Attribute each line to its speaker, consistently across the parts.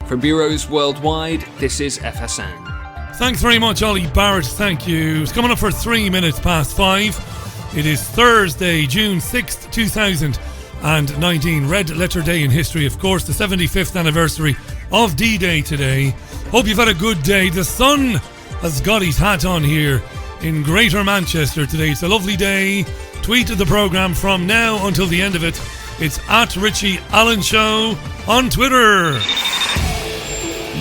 Speaker 1: From bureaus worldwide, this is FSN.
Speaker 2: Thanks very much, Ollie Barrett. Thank you. It's coming up for 3 minutes past 5. It is Thursday, June 6th, 2019. Red Letter Day in history, of course, the 75th anniversary of D-Day today. Hope you've had a good day. The sun has got his hat on here in Greater Manchester today. It's a lovely day. Tweet the programme from now until the end of it. It's at Richie Allen Show on Twitter.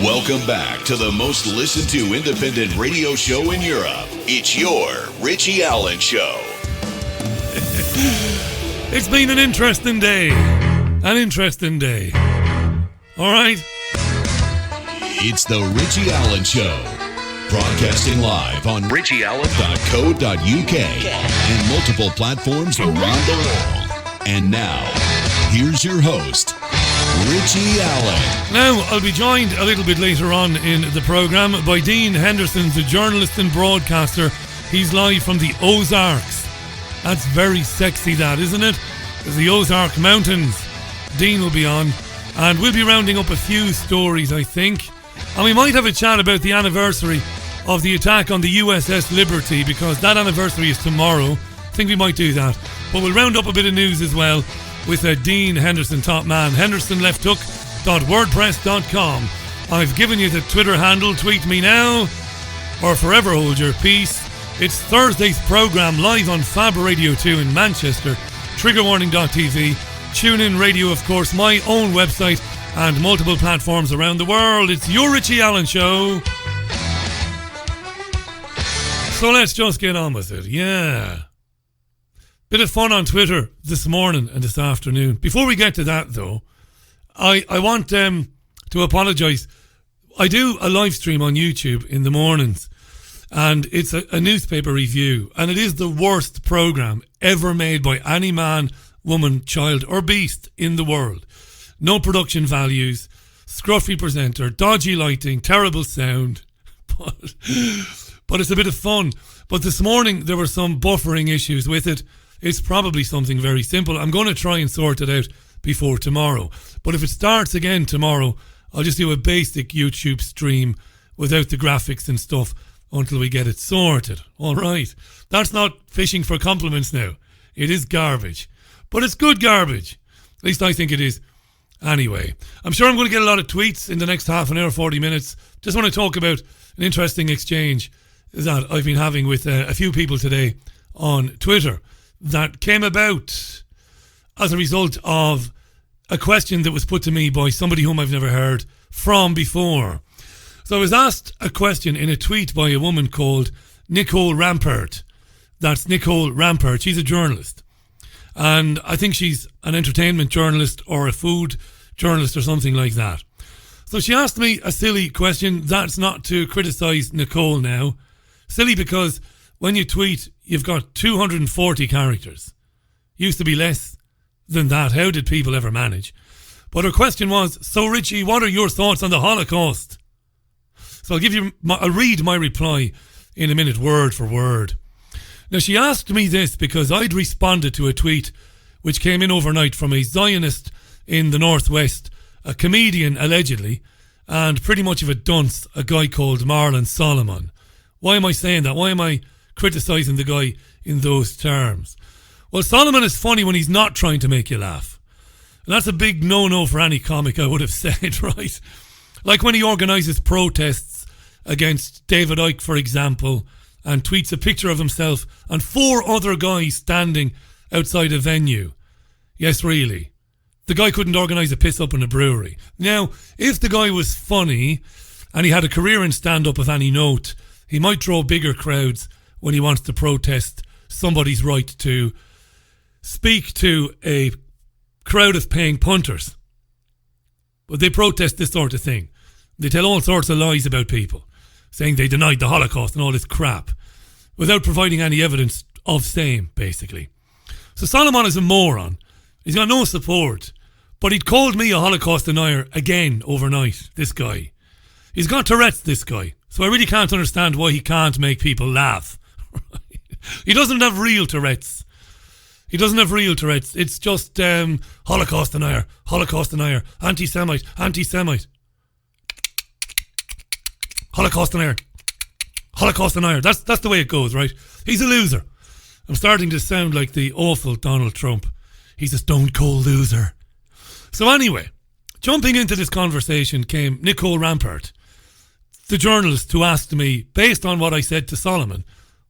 Speaker 3: Welcome back to the most listened to independent radio show in Europe. It's your Richie Allen Show.
Speaker 2: It's been an interesting day. An interesting day. All right.
Speaker 3: It's the Richie Allen Show. Broadcasting live on richieallen.co.uk and multiple platforms around the world. And now, here's your host, Richie Allen.
Speaker 2: Now, I'll be joined a little bit later on in the programme by Dean Henderson, the journalist and broadcaster. He's live from the Ozarks. That's very sexy, that, isn't it? There's the Ozark Mountains. Dean will be on, and we'll be rounding up a few stories, I think. And we might have a chat about the anniversary of the attack on the USS Liberty, because that anniversary is tomorrow. I think we might do that. But we'll round up a bit of news as well with Dean Henderson, top man. hendersonlefthook.wordpress.com. I've given you the Twitter handle. Tweet me now or forever hold your peace. It's Thursday's programme live on Fab Radio 2 in Manchester, triggerwarning.tv, TuneIn Radio, of course, my own website, and multiple platforms around the world. It's your Richie Allen Show. So let's just get on with it. Yeah. Bit of fun on Twitter this morning and this afternoon. Before we get to that, though, I want to apologise. I do a live stream on YouTube in the mornings, and it's a newspaper review, and it is the worst programme ever made by any man, woman, child or beast in the world. No production values, scruffy presenter, dodgy lighting, terrible sound, but it's a bit of fun. But this morning there were some buffering issues with it. It's probably something very simple. I'm going to try and sort it out before tomorrow. But if it starts again tomorrow, I'll just do a basic YouTube stream without the graphics and stuff until we get it sorted. All right. That's not fishing for compliments now. It is garbage. But it's good garbage. At least I think it is. Anyway, I'm sure I'm going to get a lot of tweets in the next half an hour, 40 minutes. Just want to talk about an interesting exchange that I've been having with a few people today on Twitter that came about as a result of a question that was put to me by somebody whom I've never heard from before. So I was asked a question in a tweet by a woman called Nicole Rampart. That's Nicole Rampart. She's a journalist. And I think she's an entertainment journalist or a food journalist or something like that. So she asked me a silly question. That's not to criticise Nicole now. Silly because when you tweet, you've got 240 characters. Used to be less than that. How did people ever manage? But her question was, so Richie, what are your thoughts on the Holocaust? So I'll read my reply in a minute, word for word. Now, she asked me this because I'd responded to a tweet which came in overnight from a Zionist in the Northwest, a comedian allegedly, and pretty much of a dunce, a guy called Marlon Solomon. Why am I saying that? Why am I criticising the guy in those terms? Well, Solomon is funny when he's not trying to make you laugh. And that's a big no-no for any comic, I would have said, right? Like when he organises protests against David Icke, for example, and tweets a picture of himself and 4 other guys standing outside a venue. Yes, really. The guy couldn't organise a piss-up in a brewery. Now, if the guy was funny and he had a career in stand-up of any note, he might draw bigger crowds when he wants to protest somebody's right to speak to a crowd of paying punters. But they protest this sort of thing. They tell all sorts of lies about people, saying they denied the Holocaust and all this crap, without providing any evidence of same, basically. So Solomon is a moron. He's got no support. But he'd called me a Holocaust denier again overnight, this guy. He's got Tourette's, this guy. So I really can't understand why he can't make people laugh. He doesn't have real Tourette's. He doesn't have real Tourette's. It's just Holocaust denier, anti-Semite. Holocaust denier. Holocaust denier. That's the way it goes, right? He's a loser. I'm starting to sound like the awful Donald Trump. He's a stone cold loser. So anyway, jumping into this conversation came Nicole Rampart, the journalist who asked me, based on what I said to Solomon,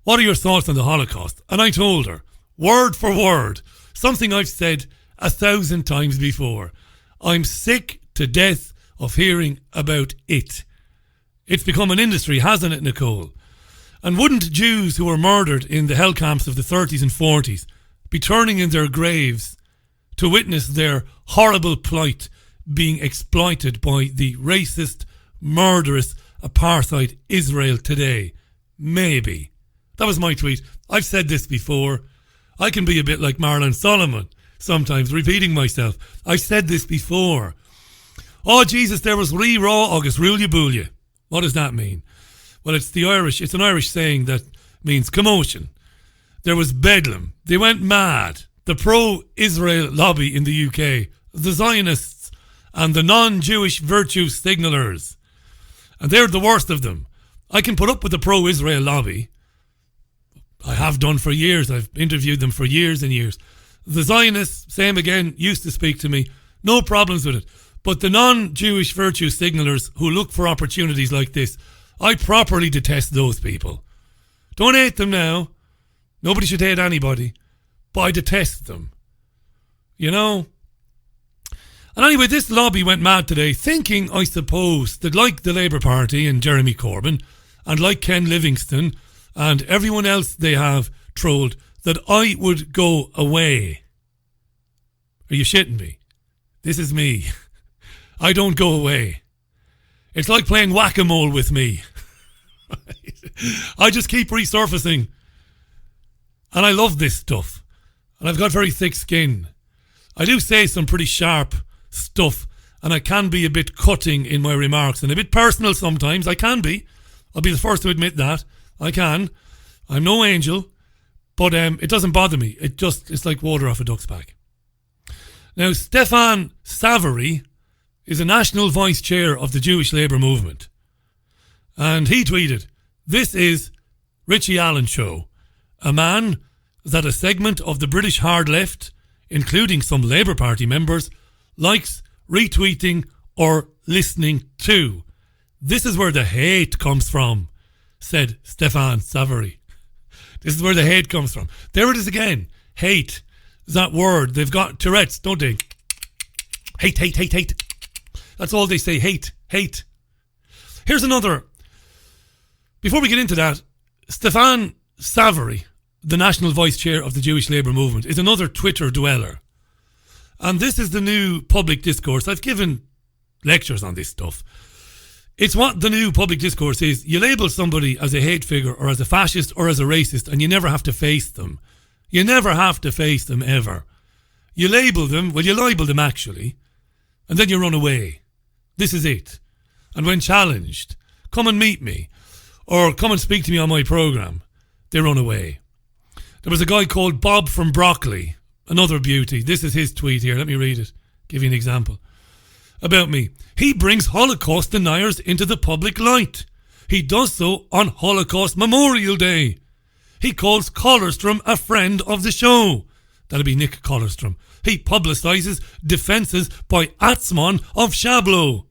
Speaker 2: what are your thoughts on the Holocaust? And I told her, word for word, something I've said 1,000 times before. I'm sick to death of hearing about it. It's become an industry, hasn't it, Nicole? And wouldn't Jews who were murdered in the hell camps of the 30s and 40s be turning in their graves to witness their horrible plight being exploited by the racist, murderous apartheid Israel today? Maybe. That was my tweet. I've said this before. I can be a bit like Marlon Solomon, sometimes repeating myself. I've said this before. Oh, Jesus, there was raw August, rule you, bool you. What does that mean? Well, it's an Irish saying that means commotion. There was bedlam. They went mad. The pro-Israel lobby in the UK, the Zionists, and the non-Jewish virtue signallers. And they're the worst of them. I can put up with the pro-Israel lobby. I have done for years. I've interviewed them for years and years. The Zionists, same again, used to speak to me. No problems with it. But the non-Jewish virtue signallers who look for opportunities like this, I properly detest those people. Don't hate them now. Nobody should hate anybody. But I detest them. You know? And anyway, this lobby went mad today, thinking, I suppose, that like the Labour Party and Jeremy Corbyn, and like Ken Livingstone, and everyone else they have trolled, that I would go away. Are you shitting me? This is me. I don't go away. It's like playing whack-a-mole with me. I just keep resurfacing. And I love this stuff. And I've got very thick skin. I do say some pretty sharp stuff, and I can be a bit cutting in my remarks and a bit personal sometimes. I can be. I'll be the first to admit that. I can. I'm no angel, but it doesn't bother me. It's like water off a duck's back. Now, Stefan Savary is a national vice chair of the Jewish Labour Movement. And he tweeted, "This is Richie Allen Show, a man that a segment of the British hard left, including some Labour Party members, likes retweeting or listening to. This is where the hate comes from," said Stefan Savary. This is where the hate comes from. There it is again. Hate. That word. They've got Tourette's, don't they? Hate, hate, hate, hate. That's all they say. Hate, hate. Here's another. Before we get into that, Stefan Savary, the national vice chair of the Jewish Labour Movement, is another Twitter dweller. And this is the new public discourse. I've given lectures on this stuff. It's what the new public discourse is. You label somebody as a hate figure or as a fascist or as a racist, and you never have to face them. You never have to face them ever. You label them, well, you libel them actually, and then you run away. This is it. And when challenged, come and meet me or come and speak to me on my programme, they run away. There was a guy called Bob from Broccoli, another beauty. This is his tweet here. Let me read it. Give you an example. About me. He brings Holocaust deniers into the public light. He does so on Holocaust Memorial Day. He calls Collerstrom a friend of the show. That'll be Nick Collerstrom. He publicises defences by Atzmon of Shablo.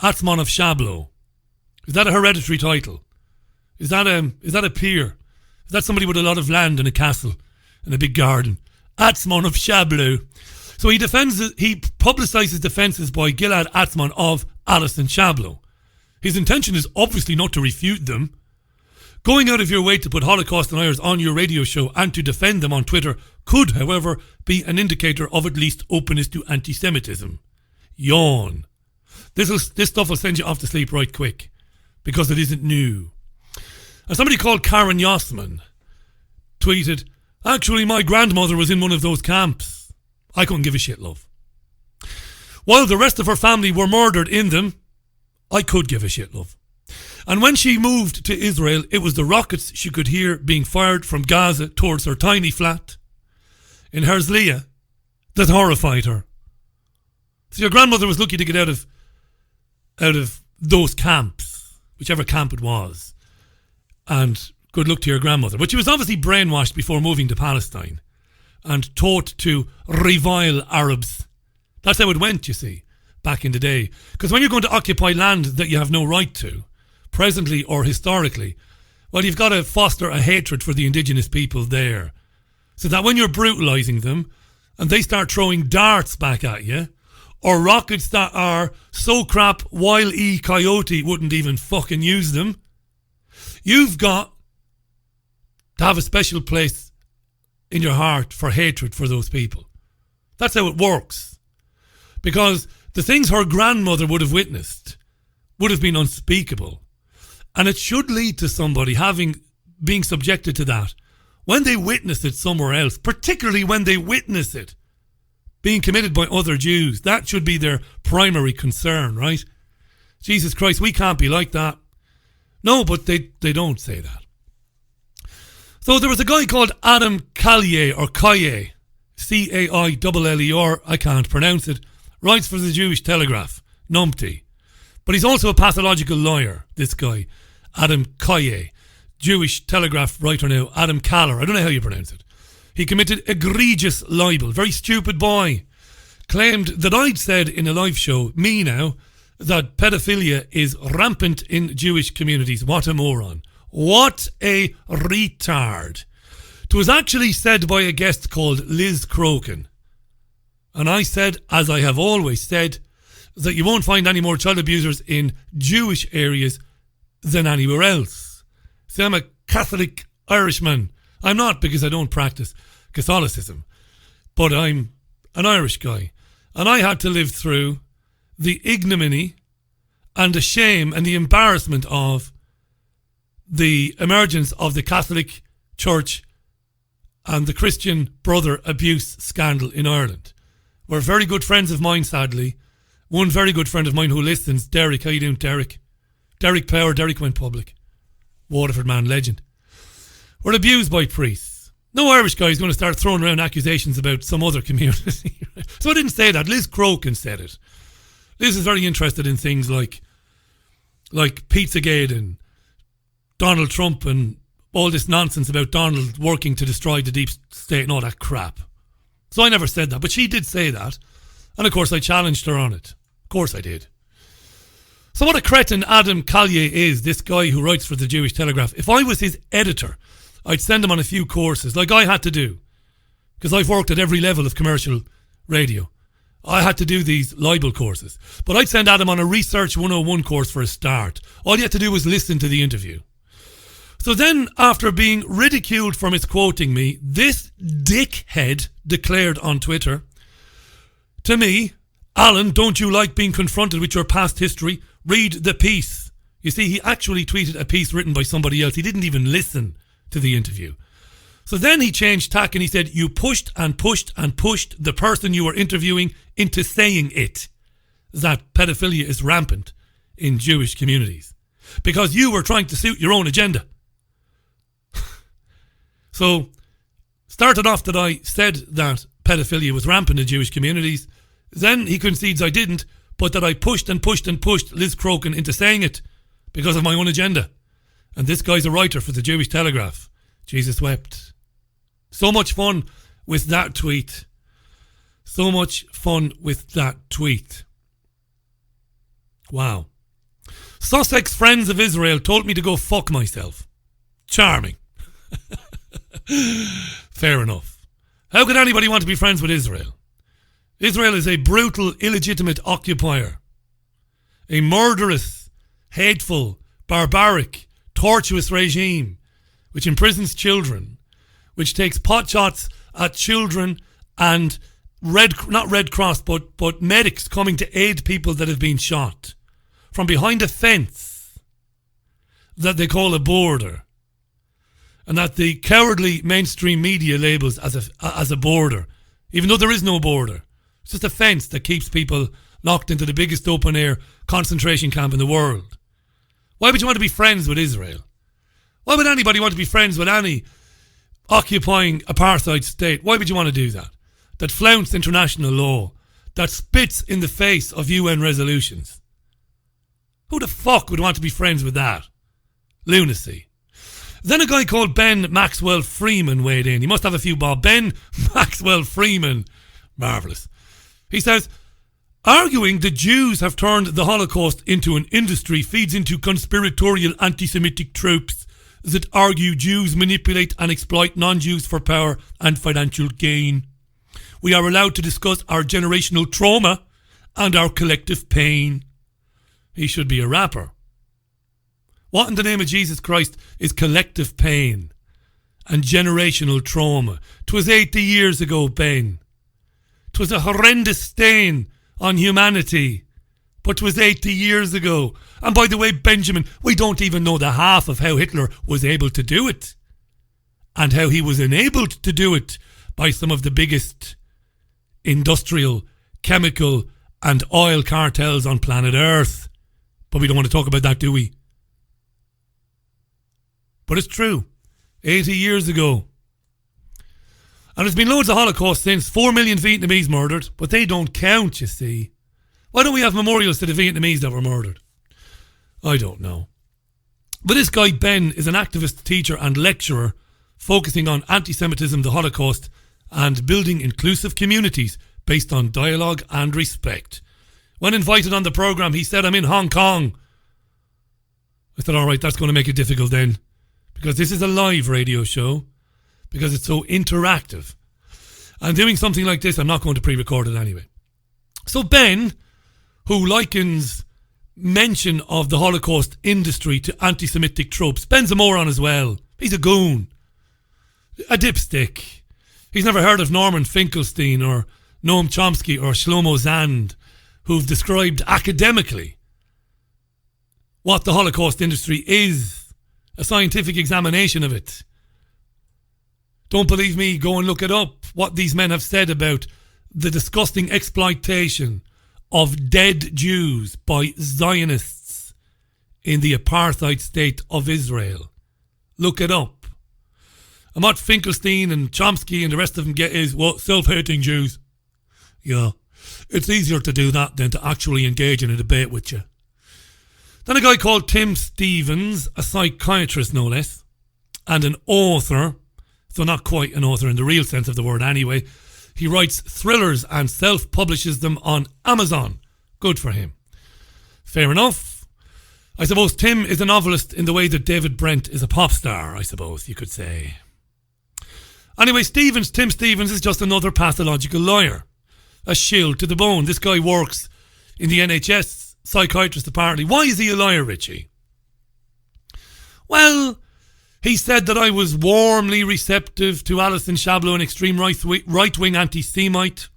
Speaker 2: Atzmon of Shablo. Is that a hereditary title? Is that a peer? Is that somebody with a lot of land and a castle and a big garden? Atzmon of Shablo. So he publicises defences by Gilad Atzmon of Alison Shablo. His intention is obviously not to refute them. Going out of your way to put Holocaust deniers on your radio show and to defend them on Twitter could, however, be an indicator of at least openness to anti-Semitism. Yawn. This stuff will send you off to sleep right quick, because it isn't new. And somebody called Karen Yossman tweeted, "Actually, my grandmother was in one of those camps. I couldn't give a shit, love. While the rest of her family were murdered in them, I could give a shit, love. And when she moved to Israel, it was the rockets she could hear being fired from Gaza towards her tiny flat in Herzliya that horrified her." So your grandmother was lucky to get out of those camps, whichever camp it was, and good luck to your grandmother. But she was obviously brainwashed before moving to Palestine and taught to revile Arabs. That's how it went, you see, back in the day. Because when you're going to occupy land that you have no right to, presently or historically, well, you've got to foster a hatred for the indigenous people there. So that when you're brutalising them and they start throwing darts back at you, or rockets that are so crap Wile E. Coyote wouldn't even fucking use them, you've got to have a special place in your heart for hatred for those people. That's how it works. Because the things her grandmother would have witnessed would have been unspeakable. And it should lead to somebody being subjected to that when they witness it somewhere else, particularly when they witness it being committed by other Jews. That should be their primary concern, right? Jesus Christ, we can't be like that. No, but they don't say that. So there was a guy called Adam Callier, or Kaye, C-A-I-L-L-E-R, I can't pronounce it, writes for the Jewish Telegraph, numpty. But he's also a pathological lawyer, this guy, Adam Kaye, Jewish Telegraph writer now, Adam Kaller, I don't know how you pronounce it. He committed egregious libel, very stupid boy, claimed that I'd said in a live show, me now, that pedophilia is rampant in Jewish communities. What a moron. What a retard. It was actually said by a guest called Liz Crokin. And I said, as I have always said, that you won't find any more child abusers in Jewish areas than anywhere else. See, I'm a Catholic Irishman. I'm not, because I don't practice Catholicism. But I'm an Irish guy. And I had to live through the ignominy and the shame and the embarrassment of the emergence of the Catholic Church and the Christian brother abuse scandal in Ireland. Where very good friends of mine, sadly, one very good friend of mine who listens, Derek, how you doing, Derek? Derek Power, Derek went public. Waterford man, legend. Were abused by priests. No Irish guy is going to start throwing around accusations about some other community. So I didn't say that. Liz Crokin said it. Liz is very interested in things like Pizzagate and Donald Trump and all this nonsense about Donald working to destroy the deep state and all that crap. So I never said that, but she did say that. And of course I challenged her on it. Of course I did. So what a cretin Adam Callier is, this guy who writes for the Jewish Telegraph. If I was his editor, I'd send him on a few courses, like I had to do. Because I've worked at every level of commercial radio. I had to do these libel courses. But I'd send Adam on a Research 101 course for a start. All you had to do was listen to the interview. So then, after being ridiculed for misquoting me, this dickhead declared on Twitter, to me, Alan, don't you like being confronted with your past history? Read the piece. You see, he actually tweeted a piece written by somebody else. He didn't even listen to the interview. So then he changed tack and he said, you pushed and pushed and pushed the person you were interviewing into saying it, that pedophilia is rampant in Jewish communities, because you were trying to suit your own agenda. So, started off that I said that pedophilia was rampant in Jewish communities. Then he concedes I didn't, but that I pushed and pushed and pushed Liz Crokin into saying it because of my own agenda. And this guy's a writer for the Jewish Telegraph. Jesus wept. So much fun with that tweet. So much fun with that tweet. Wow. Sussex Friends of Israel told me to go fuck myself. Charming. Fair enough. How could anybody want to be friends with Israel? Israel is a brutal, illegitimate occupier. A murderous, hateful, barbaric, tortuous regime which imprisons children, which takes pot shots at children and not Red Cross, but medics coming to aid people that have been shot from behind a fence that they call a border, and that the cowardly mainstream media labels as a border, even though there is no border. It's just a fence that keeps people locked into the biggest open-air concentration camp in the world. Why would you want to be friends with Israel? Why would anybody want to be friends with any occupying apartheid state? Why would you want to do that? That flouts international law, that spits in the face of UN resolutions. Who the fuck would want to be friends with that? Lunacy. Then a guy called Ben Maxwell Freeman weighed in. He must have a few bob. Ben Maxwell Freeman. Marvellous. He says, arguing the Jews have turned the Holocaust into an industry feeds into conspiratorial anti-Semitic tropes that argue Jews manipulate and exploit non-Jews for power and financial gain. We are allowed to discuss our generational trauma and our collective pain. He should be a rapper. What in the name of Jesus Christ is collective pain and generational trauma? 'Twas 80 years ago, Ben. 'Twas a horrendous stain on humanity. But 'twas 80 years ago. And by the way, Benjamin, we don't even know the half of how Hitler was able to do it. And how he was enabled to do it by some of the biggest industrial, chemical and oil cartels on planet Earth. But we don't want to talk about that, do we? But it's true. 80 years ago. And there's been loads of Holocaust since. 4 million Vietnamese murdered. But they don't count, you see. Why don't we have memorials to the Vietnamese that were murdered? I don't know. But this guy, Ben, is an activist, teacher and lecturer focusing on anti-Semitism, the Holocaust, and building inclusive communities based on dialogue and respect. When invited on the programme, he said, I'm in Hong Kong. I said, all right, that's going to make it difficult then. Because this is a live radio show. Because it's so interactive. And doing something like this, I'm not going to pre-record it anyway. So Ben, who likens mention of the Holocaust industry to anti-Semitic tropes, Ben's a moron as well. He's a goon. A dipstick. He's never heard of Norman Finkelstein or Noam Chomsky or Shlomo Zand, who've described academically what the Holocaust industry is. A scientific examination of it. Don't believe me? Go and look it up. What these men have said about the disgusting exploitation of dead Jews by Zionists in the apartheid state of Israel. Look it up. And what Finkelstein and Chomsky and the rest of them get is, well, self-hating Jews. Yeah. It's easier to do that than to actually engage in a debate with you. Then a guy called Tim Stevens, a psychiatrist no less, and an author, so not quite an author in the real sense of the word anyway. He writes thrillers and self-publishes them on Amazon. Good for him. Fair enough. I suppose Tim is a novelist in the way that David Brent is a pop star, I suppose you could say. Anyway, Tim Stevens is just another pathological liar. A shill to the bone. This guy works in the NHS psychiatrist apparently. Why is he a liar, Richie? Well, he said that I was warmly receptive to Alison Shablo, an extreme right-wing anti-Semite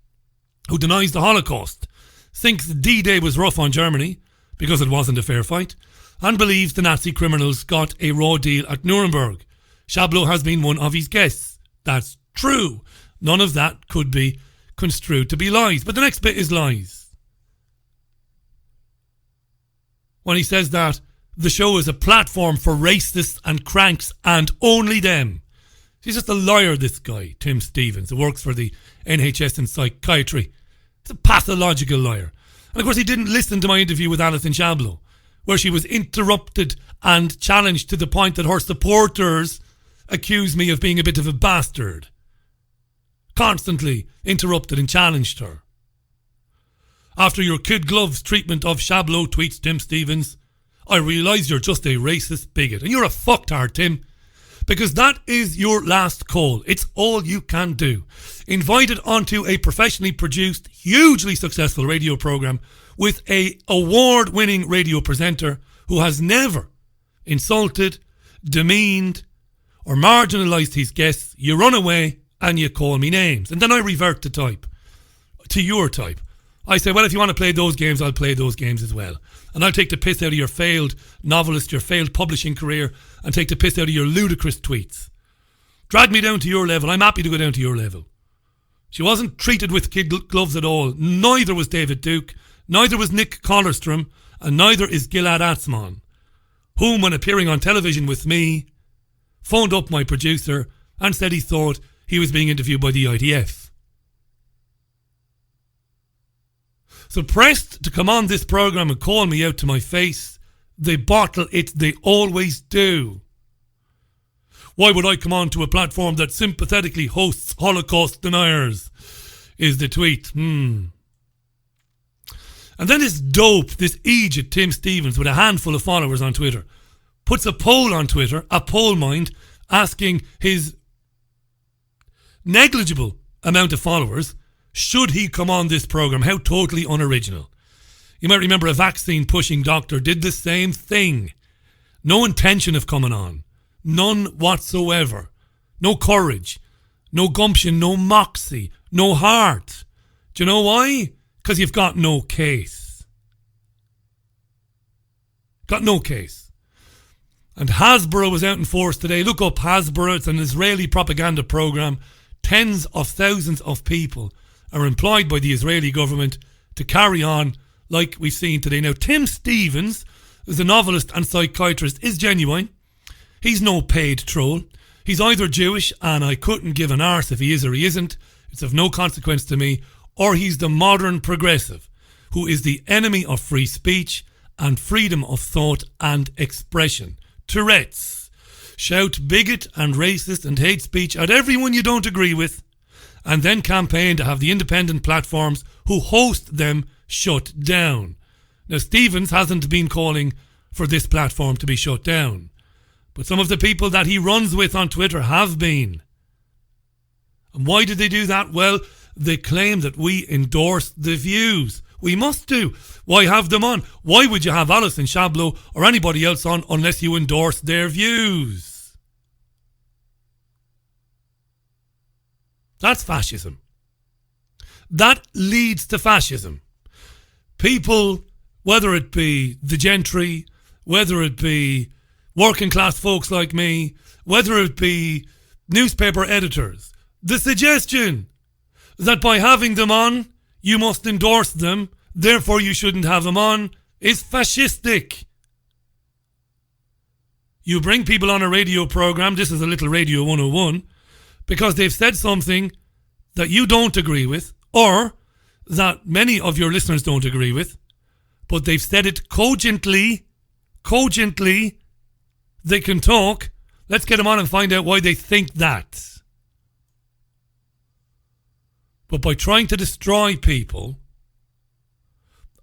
Speaker 2: who denies the Holocaust, thinks D-Day was rough on Germany because it wasn't a fair fight, and believes the Nazi criminals got a raw deal at Nuremberg. Shablo has been one of his guests. That's true. None of that could be construed to be lies. But the next bit is lies. When he says that the show is a platform for racists and cranks and only them. He's just a liar, this guy, Tim Stevens, who works for the NHS in psychiatry. He's a pathological liar. And of course he didn't listen to my interview with Alison Shablo, where she was interrupted and challenged to the point that her supporters accused me of being a bit of a bastard. Constantly interrupted and challenged her. After your kid gloves treatment of Shablo, tweets Tim Stevens, I realise you're just a racist bigot. And you're a fucktard, Tim. Because that is your last call. It's all you can do. Invited onto a professionally produced, hugely successful radio programme with a award-winning radio presenter who has never insulted, demeaned or marginalised his guests. You run away and you call me names. And then I revert to type. To your type. I say, well, if you want to play those games, I'll play those games as well. And I'll take the piss out of your failed novelist, your failed publishing career, and take the piss out of your ludicrous tweets. Drag me down to your level. I'm happy to go down to your level. She wasn't treated with kid gloves at all. Neither was David Duke. Neither was Nick Collerstrom. And neither is Gilad Atzmon, whom, when appearing on television with me, phoned up my producer and said he thought he was being interviewed by the IDF. So pressed to come on this programme and call me out to my face They bottle it. They always do. Why would I come on to a platform that sympathetically hosts Holocaust deniers? Is the tweet. And then this dope, this Egypt Tim Stevens with a handful of followers on Twitter, puts a poll on Twitter, a poll mind, asking his negligible amount of followers, should he come on this program? How totally unoriginal. You might remember a vaccine pushing doctor did the same thing. No intention of coming on. None whatsoever. No courage. No gumption. No moxie. No heart. Do you know why? Because you've got no case. Got no case. And Hasbro was out in force today. Look up Hasbro. It's an Israeli propaganda program. Tens of thousands of people are employed by the Israeli government to carry on like we've seen today. Now, Tim Stevens, who's a novelist and psychiatrist, is genuine. He's no paid troll. He's either Jewish, and I couldn't give an arse if he is or he isn't. It's of no consequence to me. Or he's the modern progressive, who is the enemy of free speech and freedom of thought and expression. Tourette's. Shout bigot and racist and hate speech at everyone you don't agree with, and then campaign to have the independent platforms who host them shut down. Now, Stevens hasn't been calling for this platform to be shut down, but some of the people that he runs with on Twitter have been. And why did they do that? Well, they claim that we endorse the views. We must do. Why have them on? Why would you have Alison Shablo or anybody else on unless you endorse their views? That's fascism. That leads to fascism. People, whether it be the gentry, whether it be working class folks like me, whether it be newspaper editors, the suggestion that by having them on, you must endorse them, therefore you shouldn't have them on, is fascistic. You bring people on a radio program, this is a little Radio 101, because they've said something that you don't agree with, or that many of your listeners don't agree with, but they've said it cogently, they can talk. Let's get them on and find out why they think that. But by trying to destroy people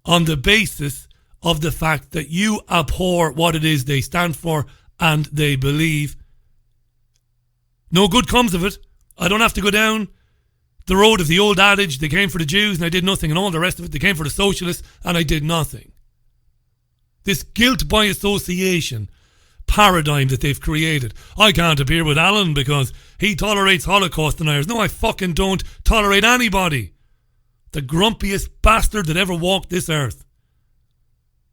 Speaker 2: on the basis of the fact that you abhor what it is they stand for and they believe, no good comes of it. I don't have to go down the road of the old adage, they came for the Jews and I did nothing, and all the rest of it, they came for the socialists and I did nothing. This guilt by association paradigm that they've created. I can't appear with Alan because he tolerates Holocaust deniers. No, I fucking don't tolerate anybody. The grumpiest bastard that ever walked this earth.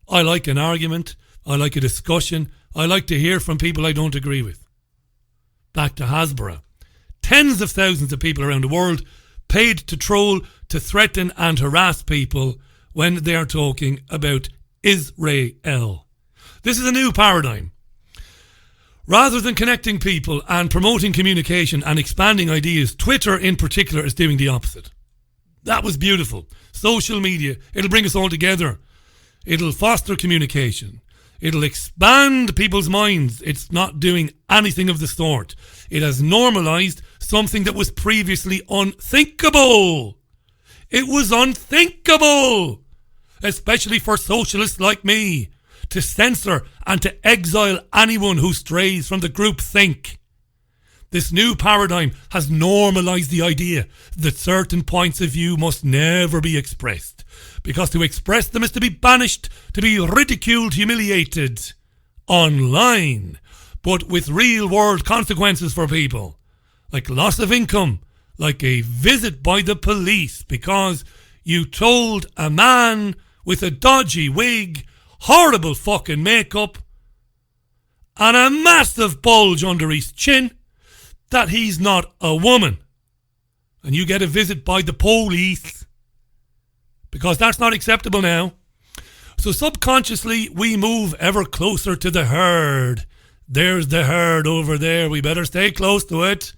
Speaker 2: I like an argument. I like a discussion. I like to hear from people I don't agree with. Back to Hasbro. Tens of thousands of people around the world paid to troll, to threaten and harass people when they are talking about Israel. This is a new paradigm. Rather than connecting people and promoting communication and expanding ideas, Twitter in particular is doing the opposite. That was beautiful. Social media, it'll bring us all together. It'll foster communication. It'll expand people's minds. It's not doing anything of the sort. It has normalised something that was previously unthinkable. It was unthinkable, especially for socialists like me, to censor and to exile anyone who strays from the group think. This new paradigm has normalised the idea that certain points of view must never be expressed, because to express them is to be banished, to be ridiculed, humiliated online, but with real world consequences for people, like loss of income, like a visit by the police because you told a man with a dodgy wig, horrible fucking makeup, and a massive bulge under his chin that he's not a woman. And you get a visit by the police because that's not acceptable now. So subconsciously we move ever closer to the herd. There's the herd over there. We better stay close to it.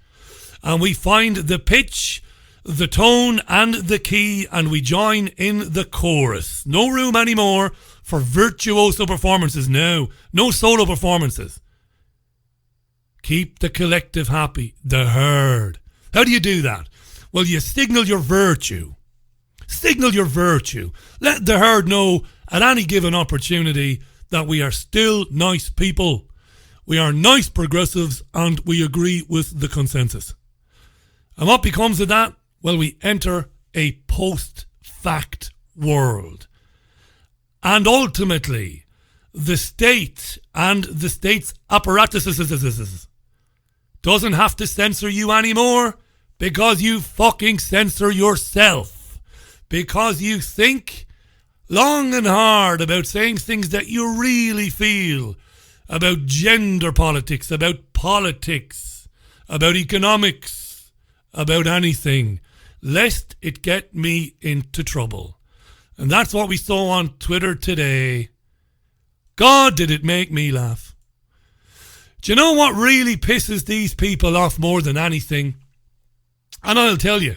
Speaker 2: And we find the pitch, the tone and the key, and we join in the chorus. No room anymore for virtuoso performances now. No solo performances. Keep the collective happy, the herd. How do you do that? Well, you signal your virtue. Signal your virtue. Let the herd know at any given opportunity that we are still nice people. We are nice progressives and we agree with the consensus. And what becomes of that? Well, we enter a post-fact world. And ultimately, the state and the state's apparatuses doesn't have to censor you anymore because you fucking censor yourself. Because you think long and hard about saying things that you really feel about gender politics, about economics, about anything, lest it get me into trouble. And that's what we saw on Twitter today. God, did it make me laugh. Do you know what really pisses these people off more than anything? And I'll tell you.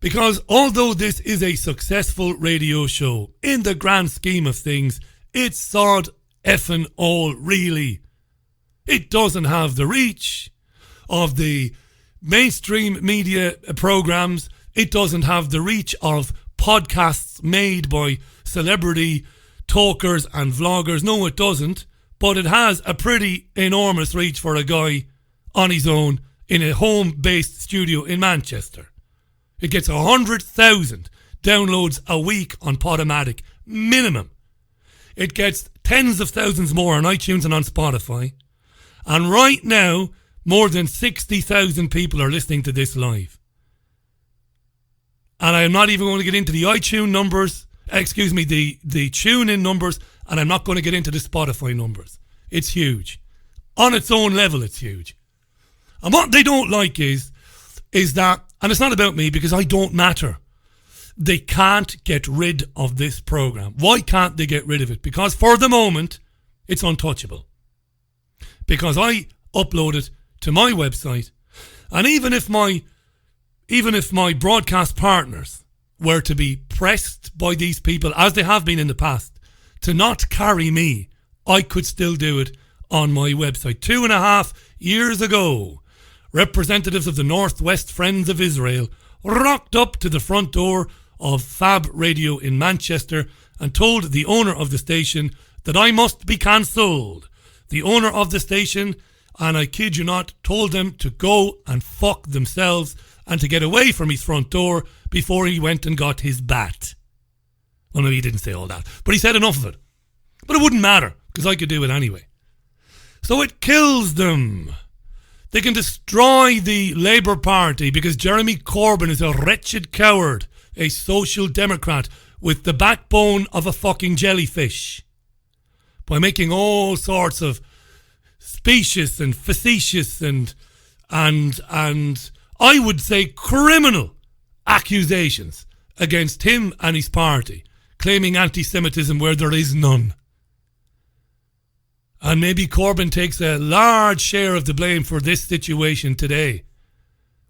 Speaker 2: Because although this is a successful radio show, in the grand scheme of things, it's sod effing all, really. It doesn't have the reach of the mainstream media programs. It doesn't have the reach of podcasts made by celebrity talkers and vloggers. No, it doesn't. But it has a pretty enormous reach for a guy on his own in a home-based studio in Manchester. It gets 100,000 downloads a week on Podomatic, minimum. It gets tens of thousands more on iTunes and on Spotify. And right now, more than 60,000 people are listening to this live. And I'm not even going to get into the iTunes numbers, the tune-in numbers, and I'm not going to get into the Spotify numbers. It's huge. On its own level, it's huge. And what they don't like is that, and it's not about me because I don't matter, they can't get rid of this program. Why can't they get rid of it? Because for the moment, it's untouchable. Because I upload it to my website, and even if my broadcast partners were to be pressed by these people, as they have been in the past, to not carry me, I could still do it on my website. 2.5 years ago, representatives of the Northwest Friends of Israel rocked up to the front door of Fab Radio in Manchester and told the owner of the station that I must be cancelled. The owner of the station, and I kid you not, told them to go and fuck themselves and to get away from his front door before he went and got his bat. Well, no, he didn't say all that, but he said enough of it. But it wouldn't matter, because I could do it anyway. So it kills them. They can destroy the Labour Party because Jeremy Corbyn is a wretched coward, a social democrat with the backbone of a fucking jellyfish, by making all sorts of specious and facetious and I would say criminal accusations against him and his party, claiming anti-Semitism where there is none. And maybe Corbyn takes a large share of the blame for this situation today,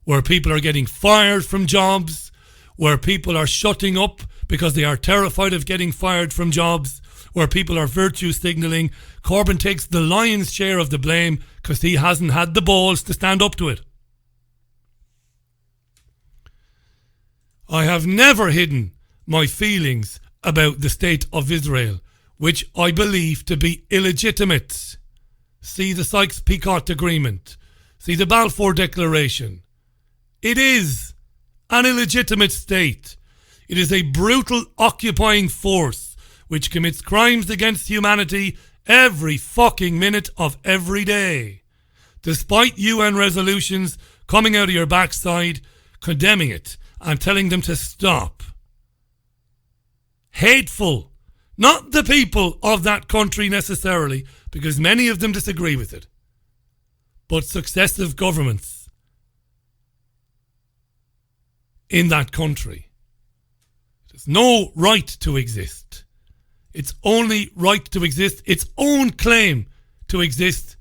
Speaker 2: where people are getting fired from jobs, where people are shutting up because they are terrified of getting fired from jobs, where people are virtue signalling. Corbyn takes the lion's share of the blame because he hasn't had the balls to stand up to it. I have never hidden my feelings about the state of Israel, which I believe to be illegitimate. See the Sykes-Picot Agreement. See the Balfour Declaration. It is an illegitimate state. It is a brutal occupying force which commits crimes against humanity every fucking minute of every day, despite UN resolutions coming out of your backside condemning it and telling them to stop. Hateful. Not the people of that country necessarily, because many of them disagree with it, but successive governments in that country. It has no right to exist. Its only right to exist, its own claim to exist,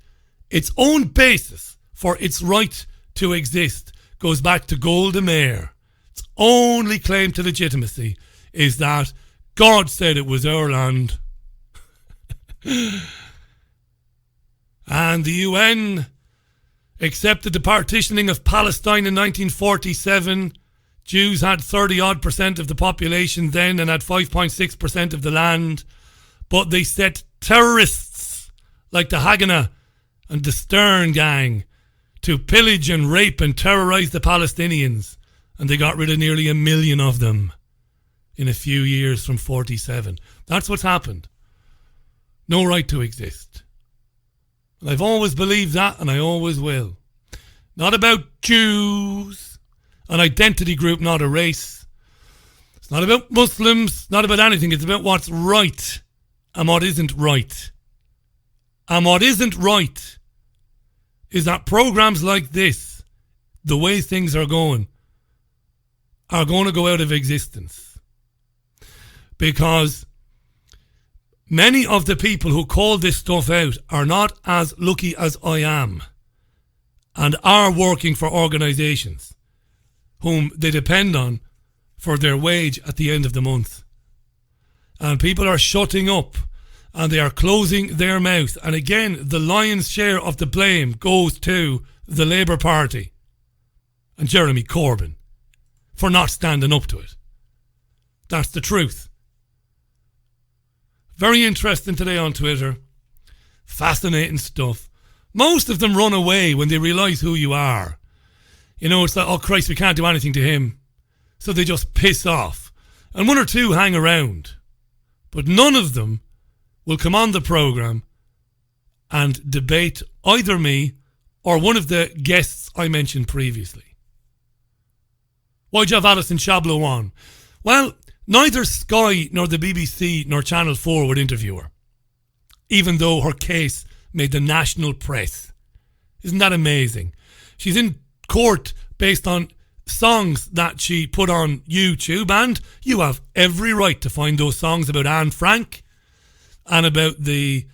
Speaker 2: its own basis for its right to exist goes back to Golda Meir. Its only claim to legitimacy is that God said it was our land And the UN accepted the partitioning of Palestine in 1947. Jews had 30-odd% of the population then and had 5.6% of the land. But they set terrorists like the Haganah and the Stern gang to pillage and rape and terrorize the Palestinians. And they got rid of nearly 1 million of them in a few years from 47. That's what's happened. No right to exist. And I've always believed that, and I always will. Not about Jews, an identity group, not a race. It's not about Muslims, not about anything. It's about what's right and what isn't right. And what isn't right is that programs like this, the way things are going to go out of existence. Because many of the people who call this stuff out are not as lucky as I am and are working for organisations whom they depend on for their wage at the end of the month. And people are shutting up and they are closing their mouth. And again, the lion's share of the blame goes to the Labour Party and Jeremy Corbyn for not standing up to it. That's the truth. Very interesting today on Twitter. Fascinating stuff. Most of them run away when they realise who you are. You know, it's like, oh Christ, we can't do anything to him. So they just piss off. And one or two hang around. But none of them will come on the programme and debate either me or one of the guests I mentioned previously. Why'd you have Alison Chablow on? Well, neither Sky nor the BBC nor Channel 4 would interview her, even though her case made the national press. Isn't that amazing? She's in court based on songs that she put on YouTube, and you have every right to find those songs about Anne Frank and about the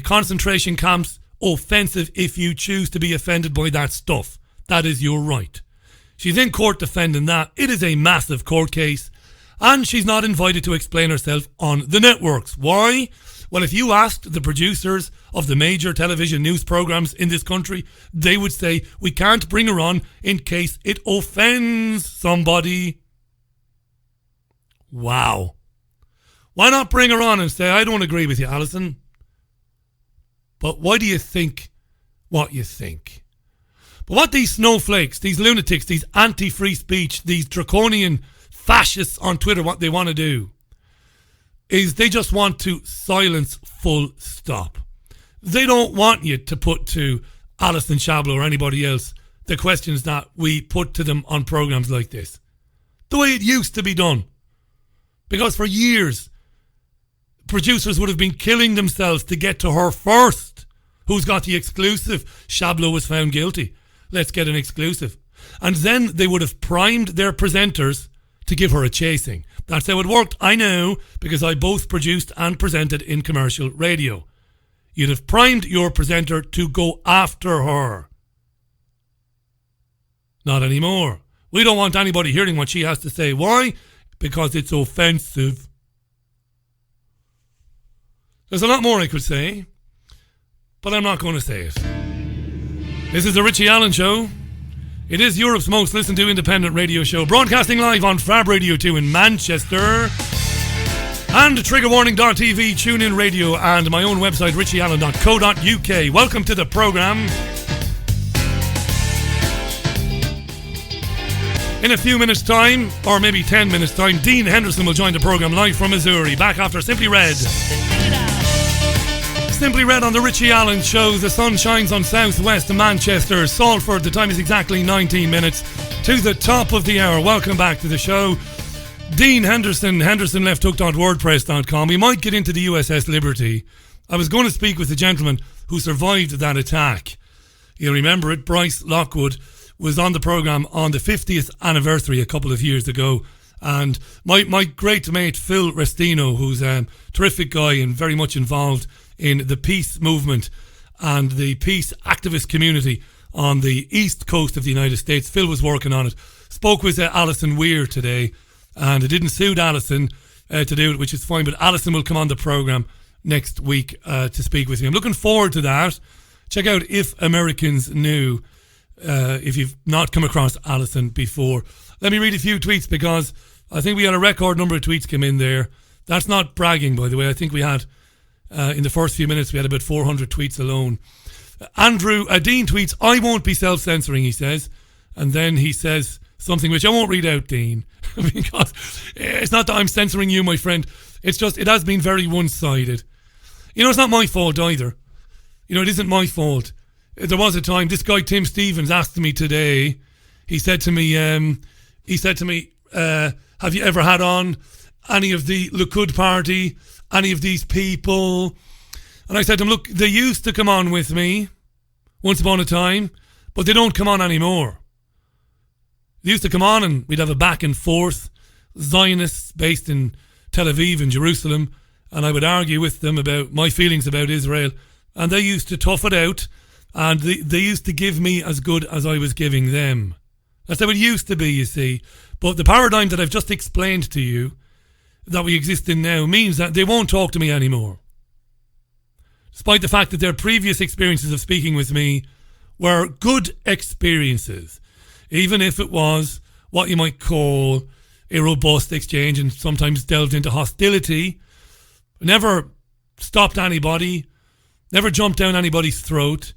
Speaker 2: concentration camps offensive if you choose to be offended by that stuff. That is your right. She's in court defending that. It is a massive court case. And she's not invited to explain herself on the networks. Why? Well, if you asked the producers of the major television news programs in this country, they would say, we can't bring her on in case it offends somebody. Wow. Why not bring her on and say, I don't agree with you, Alison? But why do you think what you think? But what these snowflakes, these lunatics, these anti-free speech, these draconian fascists on Twitter, what they want to do is they just want to silence full stop. They don't want you to put to Alison Chablow or anybody else the questions that we put to them on programs like this. The way it used to be done. Because for years, producers would have been killing themselves to get to her first. Who's got the exclusive? Chablow was found guilty. Let's get an exclusive. And then they would have primed their presenters to give her a chasing. That's how it worked. I know, because I both produced and presented in commercial radio. You'd have primed your presenter to go after her. Not anymore. We don't want anybody hearing what she has to say. Why? Because it's offensive. There's a lot more I could say, but I'm not going to say it. This is the Richie Allen Show. It is Europe's most listened to independent radio show, broadcasting live on Fab Radio 2 in Manchester, and triggerwarning.tv, TuneIn Radio, and my own website, richieallen.co.uk. Welcome to the programme. In a few minutes' time, or maybe 10 minutes' time, Dean Henderson will join the programme live from Missouri, back after Simply Red. Simply Red on the Richie Allen Show. The sun shines on southwest Manchester, Salford. The time is exactly 19 minutes to the top of the hour. Welcome back to the show. Dean Henderson, hendersonlefthook.wordpress.com. We might get into the USS Liberty. I was going to speak with the gentleman who survived that attack. You'll remember it. Bryce Lockwood was on the programme on the 50th anniversary a couple of years ago. And my great mate, Phil Restino, who's a terrific guy and very much involved in the peace movement and the peace activist community on the east coast of the United States. Phil was working on it. Spoke with Alison Weir today, and it didn't suit Alison to do it, which is fine, but Alison will come on the programme next week to speak with you. I'm looking forward to that. Check out If Americans Knew if you've not come across Alison before. Let me read a few tweets because I think we had a record number of tweets come in there. That's not bragging, by the way. I think we had, in the first few minutes, we had about 400 tweets alone. Dean tweets, I won't be self-censoring, he says. And then he says something which I won't read out, Dean, because it's not that I'm censoring you, my friend. It's just, it has been very one-sided. You know, it's not my fault either. You know, it isn't my fault. There was a time, this guy Tim Stevens asked me today, he said to me, have you ever had on any of the Likud party, any of these people? And I said to him, look, they used to come on with me once upon a time, but they don't come on anymore. They used to come on and we'd have a back and forth, Zionists based in Tel Aviv and Jerusalem, and I would argue with them about my feelings about Israel, and they used to tough it out, and they used to give me as good as I was giving them. That's how it used to be, you see. But the paradigm that I've just explained to you, that we exist in now, means that they won't talk to me anymore. Despite the fact that their previous experiences of speaking with me were good experiences, even if it was what you might call a robust exchange and sometimes delved into hostility, never stopped anybody, never jumped down anybody's throat,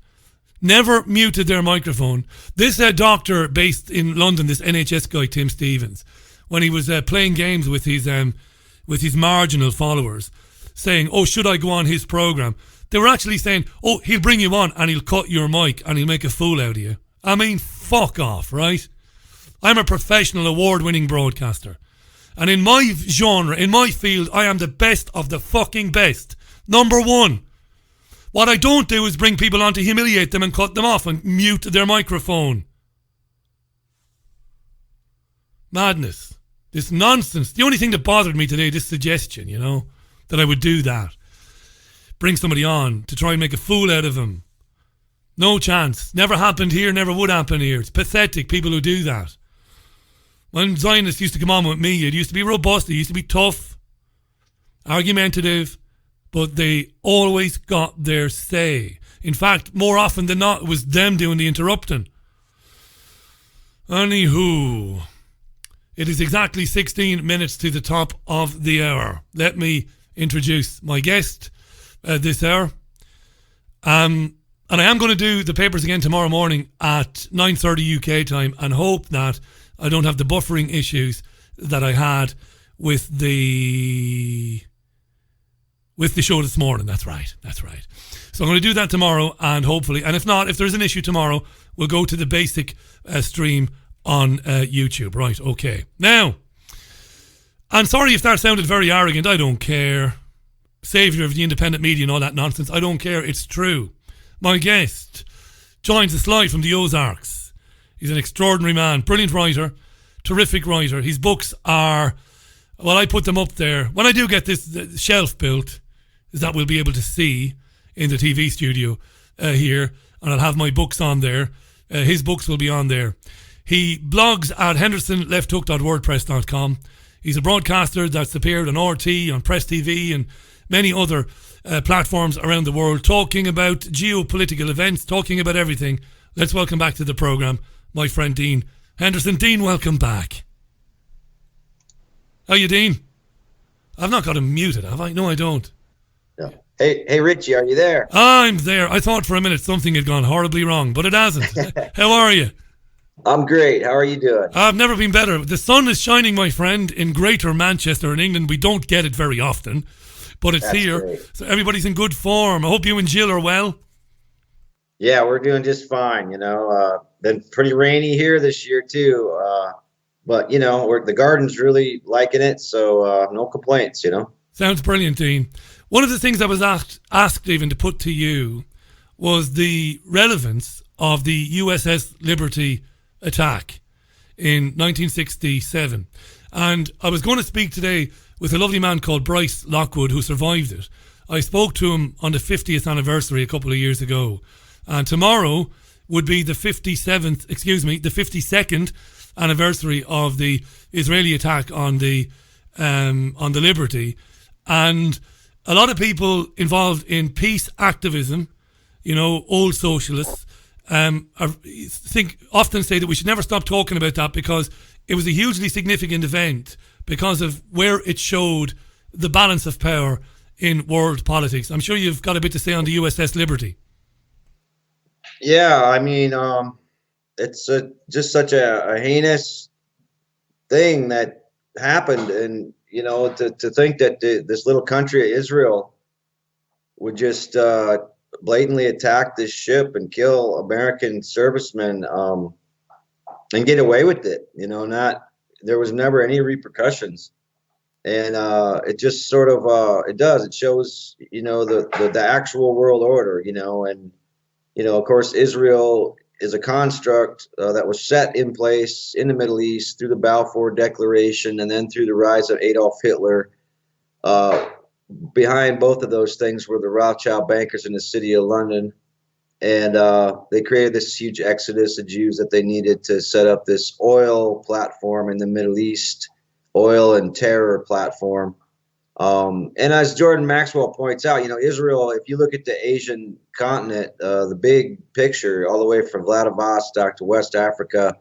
Speaker 2: never muted their microphone. This doctor based in London, this NHS guy, Tim Stevens, when he was playing games with his marginal followers, saying, oh, should I go on his programme? They were actually saying, oh, he'll bring you on and he'll cut your mic and he'll make a fool out of you. I mean, fuck off, right? I'm a professional award-winning broadcaster. And in my genre, in my field, I am the best of the fucking best. Number one. What I don't do is bring people on to humiliate them and cut them off and mute their microphone. Madness. This nonsense. The only thing that bothered me today, this suggestion, you know, that I would do that. Bring somebody on to try and make a fool out of them. No chance. Never happened here, never would happen here. It's pathetic, people who do that. When Zionists used to come on with me, it used to be robust, it used to be tough, argumentative, but they always got their say. In fact, more often than not, it was them doing the interrupting. Anywho, it is exactly 16 minutes to the top of the hour. Let me introduce my guest this hour. And I am going to do the papers again tomorrow morning at 9:30 UK time and hope that I don't have the buffering issues that I had with the show this morning. That's right. So I'm going to do that tomorrow and hopefully, and if not, if there's an issue tomorrow, we'll go to the basic stream on YouTube. Right, okay. Now, I'm sorry if that sounded very arrogant. I don't care. Saviour of the independent media and all that nonsense. I don't care. It's true. My guest joins us live from the Ozarks. He's an extraordinary man, brilliant writer, terrific writer. His books are, well, I put them up there. When I do get this shelf built, is that we'll be able to see in the TV studio here, and I'll have my books on there. His books will be on there. He blogs at hendersonlefthook.wordpress.com. He's a broadcaster that's appeared on RT, on Press TV, and many other platforms around the world, talking about geopolitical events, talking about everything. Let's welcome back to the programme my friend Dean Henderson. Dean, welcome back. How you, Dean? I've not got him muted, have I? No, I don't.
Speaker 4: No. Hey, Richie, are you there?
Speaker 2: I'm there. I thought for a minute something had gone horribly wrong, but it hasn't. How are you?
Speaker 4: I'm great. How are you doing?
Speaker 2: I've never been better. The sun is shining, my friend, in Greater Manchester in England. We don't get it very often, but it's That's here. Great. So everybody's in good form. I hope you and Jill are well.
Speaker 4: Yeah, we're doing just fine. You know, been pretty rainy here this year too. But you know, the garden's really liking it, so no complaints. You know.
Speaker 2: Sounds brilliant, Dean. One of the things I was asked even to put to you was the relevance of the USS Liberty attack in 1967. And I was going to speak today with a lovely man called Bryce Lockwood who survived it. I spoke to him on the 50th anniversary a couple of years ago. And tomorrow would be the 52nd anniversary of the Israeli attack on the Liberty. And a lot of people involved in peace activism, old socialists, often say that we should never stop talking about that because it was a hugely significant event because of where it showed the balance of power in world politics. I'm sure you've got a bit to say on the USS Liberty.
Speaker 4: Yeah, I mean, it's just such a heinous thing that happened, and to think that this little country of Israel would just blatantly attack this ship and kill American servicemen and get away with it. There was never any repercussions, and it just sort of it shows the actual world order, and of course Israel is a construct that was set in place in the Middle East through the Balfour Declaration and then through the rise of Adolf Hitler. Behind both of those things were the Rothschild bankers in the city of London. And they created this huge exodus of Jews that they needed to set up this oil platform in the Middle East, oil and terror platform. And as Jordan Maxwell points out, Israel, if you look at the Asian continent, the big picture all the way from Vladivostok to West Africa,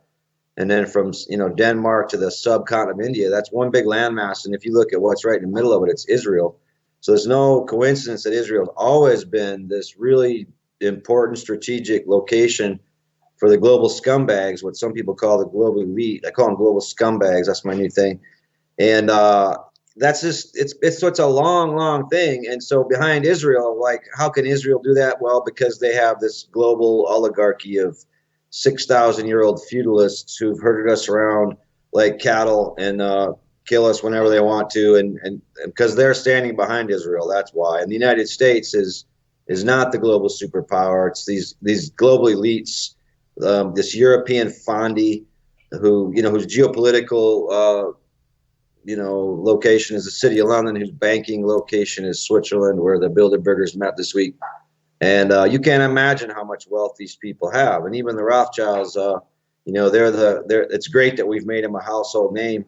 Speaker 4: and then from, Denmark to the subcontinent of India, that's one big landmass. And if you look at what's right in the middle of it, it's Israel. So there's no coincidence that Israel's always been this really important strategic location for the global scumbags, what some people call the global elite. I call them global scumbags. That's my new thing. And that's just it's a long thing. And so behind Israel, like, how can Israel do that? Well, because they have this global oligarchy of 6,000-year-old feudalists who've herded us around like cattle and kill us whenever they want to, and because they're standing behind Israel, that's why. And the United States is not the global superpower. It's these global elites, this European fondy, whose geopolitical location is the city of London, whose banking location is Switzerland, where the Bilderbergers met this week. And you can't imagine how much wealth these people have. And even the Rothschilds, it's great that we've made them a household name.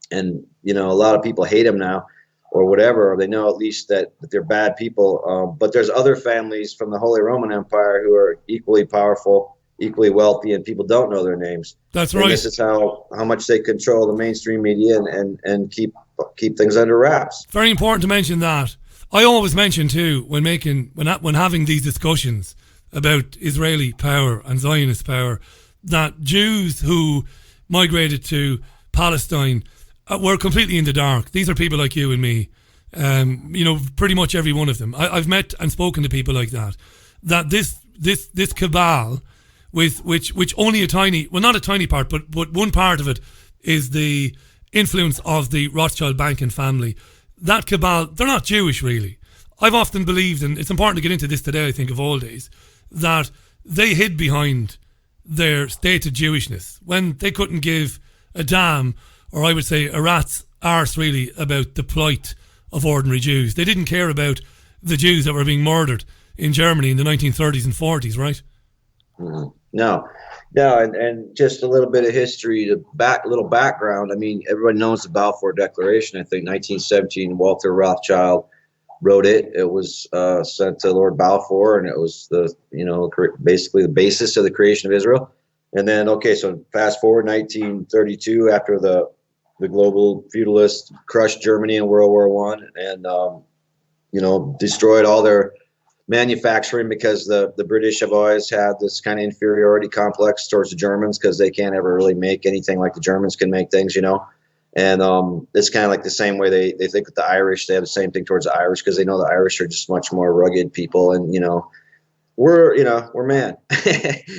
Speaker 4: And, a lot of people hate them now or whatever, or they know at least that they're bad people. But there's other families from the Holy Roman Empire who are equally powerful, equally wealthy, and people don't know their names.
Speaker 2: That's
Speaker 4: and
Speaker 2: right.
Speaker 4: This is how much they control the mainstream media and keep things under wraps.
Speaker 2: Very important to mention that. I always mention too when having these discussions about Israeli power and Zionist power that Jews who migrated to Palestine were completely in the dark. These are people like you and me. Pretty much every one of them. I've met and spoken to people like that. That this cabal, with which only a tiny, well, not a tiny part, but one part of it is the influence of the Rothschild banking family. That cabal, they're not Jewish really. I've often believed, and it's important to get into this today, I think, of all days, that they hid behind their stated Jewishness when they couldn't give a damn, or I would say a rat's arse really, about the plight of ordinary Jews. They didn't care about the Jews that were being murdered in Germany in the 1930s and 40s, right?
Speaker 4: Mm-hmm. No, and just a little bit of history, little background. I mean, everybody knows the Balfour Declaration. I think 1917, Walter Rothschild wrote it. It was sent to Lord Balfour, and it was basically the basis of the creation of Israel. And then, so fast forward 1932, after the global feudalists crushed Germany in World War I, and destroyed all their manufacturing, because the British have always had this kind of inferiority complex towards the Germans because they can't ever really make anything like the Germans can make things, And it's kind of like the same way they think with the Irish. They have the same thing towards the Irish because they know the Irish are just much more rugged people, and we're man,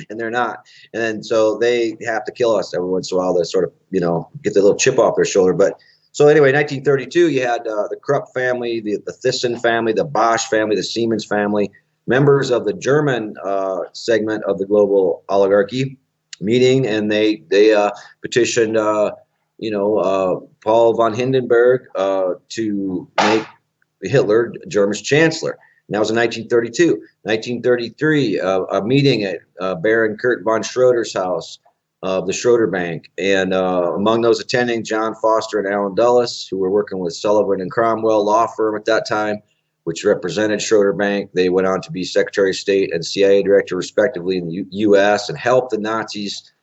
Speaker 4: and they're not. And then so they have to kill us every once in a while to sort of get the little chip off their shoulder. But so anyway, 1932, you had the Krupp family, the Thyssen family, the Bosch family, the Siemens family, members of the German segment of the global oligarchy meeting, and they petitioned Paul von Hindenburg to make Hitler German's chancellor. And that was in 1932. 1933, a meeting at Baron Kurt von Schroeder's house of the Schroeder Bank. And among those attending, John Foster and Alan Dulles, who were working with Sullivan and Cromwell law firm at that time, which represented Schroeder Bank. They went on to be Secretary of State and CIA Director, respectively, in the U.S. and helped the Nazis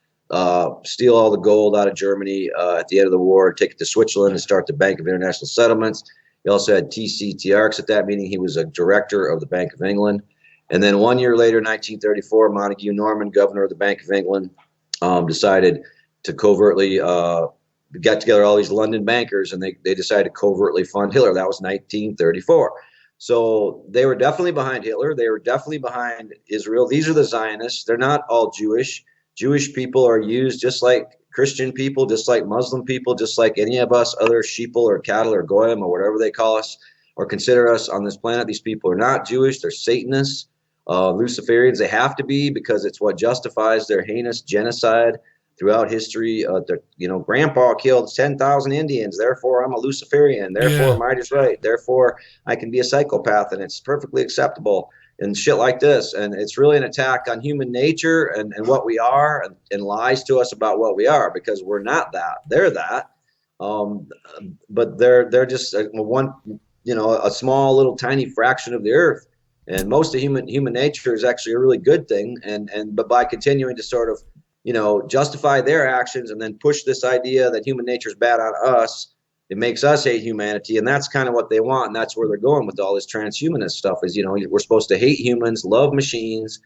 Speaker 4: steal all the gold out of Germany at the end of the war, take it to Switzerland and start the Bank of International Settlements. He also had T.C. Tiarks at that meeting. He was a director of the Bank of England. And then 1 year later, 1934, Montague Norman, governor of the Bank of England, decided to covertly got together all these London bankers, and they decided to covertly fund Hitler. That was 1934. So they were definitely behind Hitler. They were definitely behind Israel. These are the Zionists. They're not all Jewish. Jewish people are used just like Christian people, just like Muslim people, just like any of us other sheeple or cattle or goyim or whatever they call us or consider us on this planet. These people are not Jewish. They're Satanists, Luciferians. They have to be, because it's what justifies their heinous genocide throughout history. Grandpa killed 10,000 Indians, therefore I'm a Luciferian, therefore might is right, therefore I can be a psychopath, and it's perfectly acceptable, and shit like this. And it's really an attack on human nature and what we are, and lies to us about what we are, because we're not that. They're that. But they're just a small little tiny fraction of the earth. And most of human nature is actually a really good thing. But by continuing to sort of justify their actions and then push this idea that human nature is bad on us, it makes us hate humanity. And that's kind of what they want. And that's where they're going with all this transhumanist stuff is, we're supposed to hate humans, love machines,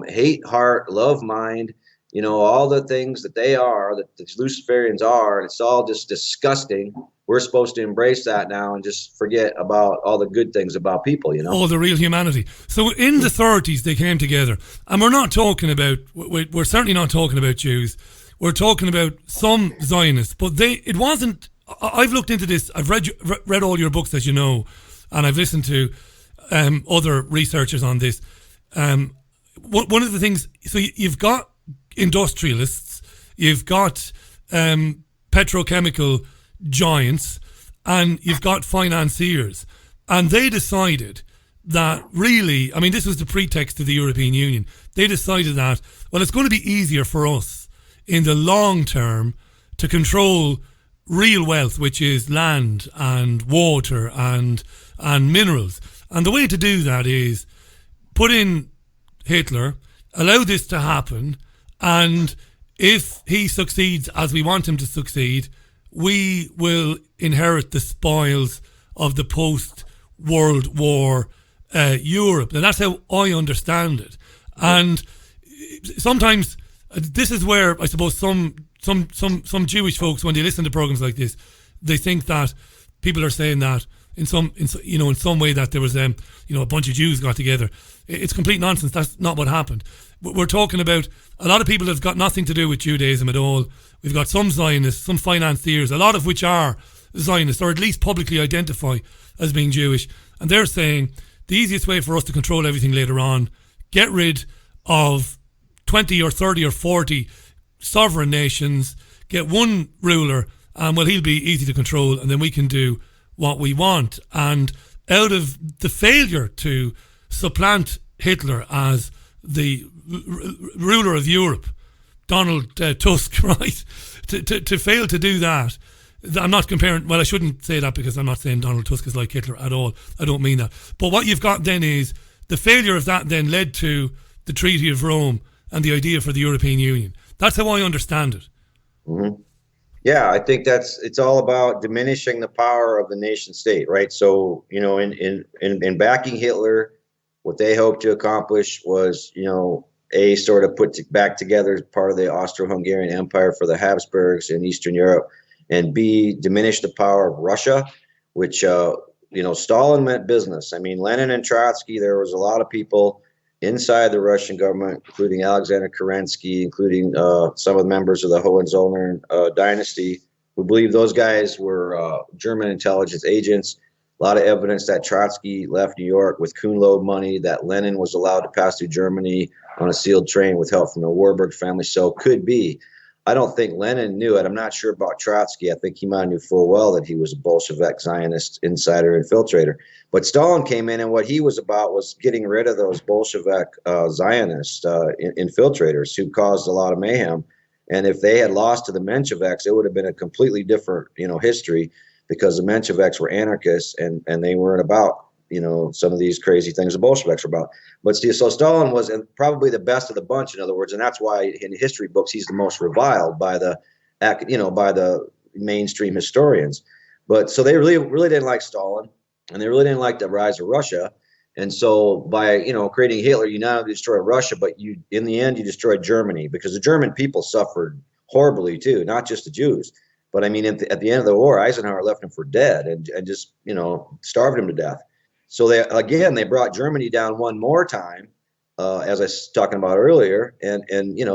Speaker 4: hate heart, love mind, all the things that they are, that the Luciferians are. And it's all just disgusting. We're supposed to embrace that now and just forget about all the good things about people,
Speaker 2: all the real humanity. So in the 30s, they came together, and we're certainly not talking about Jews. We're talking about some Zionists, but it wasn't. I've looked into this. I've read all your books, as you know, and I've listened to other researchers on this. One of the things, so you've got industrialists, you've got petrochemical giants, and you've got financiers, and they decided that really, this was the pretext to the European Union. They decided that, well, it's going to be easier for us in the long term to control real wealth, which is land and water and minerals. And the way to do that is put in Hitler, allow this to happen, and if he succeeds as we want him to succeed, we will inherit the spoils of the post-World War Europe. And that's how I understand it. And sometimes this is where I suppose some Jewish folks, when they listen to programs like this, they think that people are saying that in some way that there was a bunch of Jews got together. It's complete nonsense. That's not what happened. We're talking about a lot of people that have got nothing to do with Judaism at all. We've got some Zionists, some financiers, a lot of which are Zionists, or at least publicly identify as being Jewish. And they're saying the easiest way for us to control everything later on, get rid of 20 or 30 or 40 sovereign nations, get one ruler, and he'll be easy to control, and then we can do what we want. And out of the failure to supplant Hitler as the ruler of Europe, Donald Tusk, right, to fail to do that, I'm not comparing, well, I shouldn't say that because I'm not saying Donald Tusk is like Hitler at all. I don't mean that. But what you've got then is the failure of that then led to the Treaty of Rome and the idea for the European Union. That's how I understand it.
Speaker 4: Mm-hmm. Yeah, I think it's all about diminishing the power of the nation state, right? So, in backing Hitler, what they hoped to accomplish was, A, sort of put back together part of the Austro-Hungarian Empire for the Habsburgs in Eastern Europe, and B, diminish the power of Russia, which, Stalin meant business. Lenin and Trotsky, there was a lot of people inside the Russian government, including Alexander Kerensky, including some of the members of the Hohenzollern dynasty, who believed those guys were German intelligence agents. A lot of evidence that Trotsky left New York with Kuhnload money, that Lenin was allowed to pass through Germany on a sealed train with help from the Warburg family. So could be. I don't think Lenin knew it. I'm not sure about Trotsky. I think he might have knew full well that he was a Bolshevik Zionist insider infiltrator. But Stalin came in, and what he was about was getting rid of those Bolshevik Zionist infiltrators who caused a lot of mayhem. And if they had lost to the Mensheviks, it would have been a completely different, history, because the Mensheviks were anarchists and they weren't about, some of these crazy things the Bolsheviks were about. But so Stalin was probably the best of the bunch, in other words, and that's why in history books he's the most reviled by the mainstream historians. But so they really didn't like Stalin, and they really didn't like the rise of Russia. And so by creating Hitler, you not only destroyed Russia, but in the end you destroyed Germany, because the German people suffered horribly too, not just the Jews. But I mean, at the end of the war, Eisenhower left him for dead and just starved him to death. So they brought Germany down one more time, as I was talking about earlier, and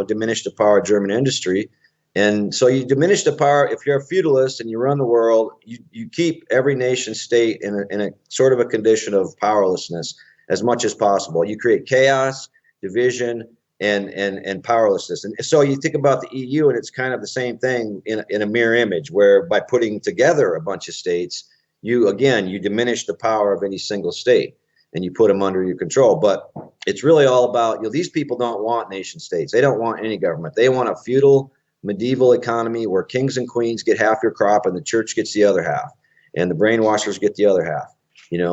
Speaker 4: diminished the power of German industry. And so you diminish the power. If you're a feudalist and you run the world, you keep every nation state in a sort of a condition of powerlessness as much as possible. You create chaos, division, and powerlessness. And so you think about the EU, and it's kind of the same thing in a mirror image, where by putting together a bunch of states, you diminish the power of any single state and you put them under your control. But it's really all about, these people don't want nation states. They don't want any government. They want a feudal medieval economy where kings and queens get half your crop and the church gets the other half, and the brainwashers get the other half.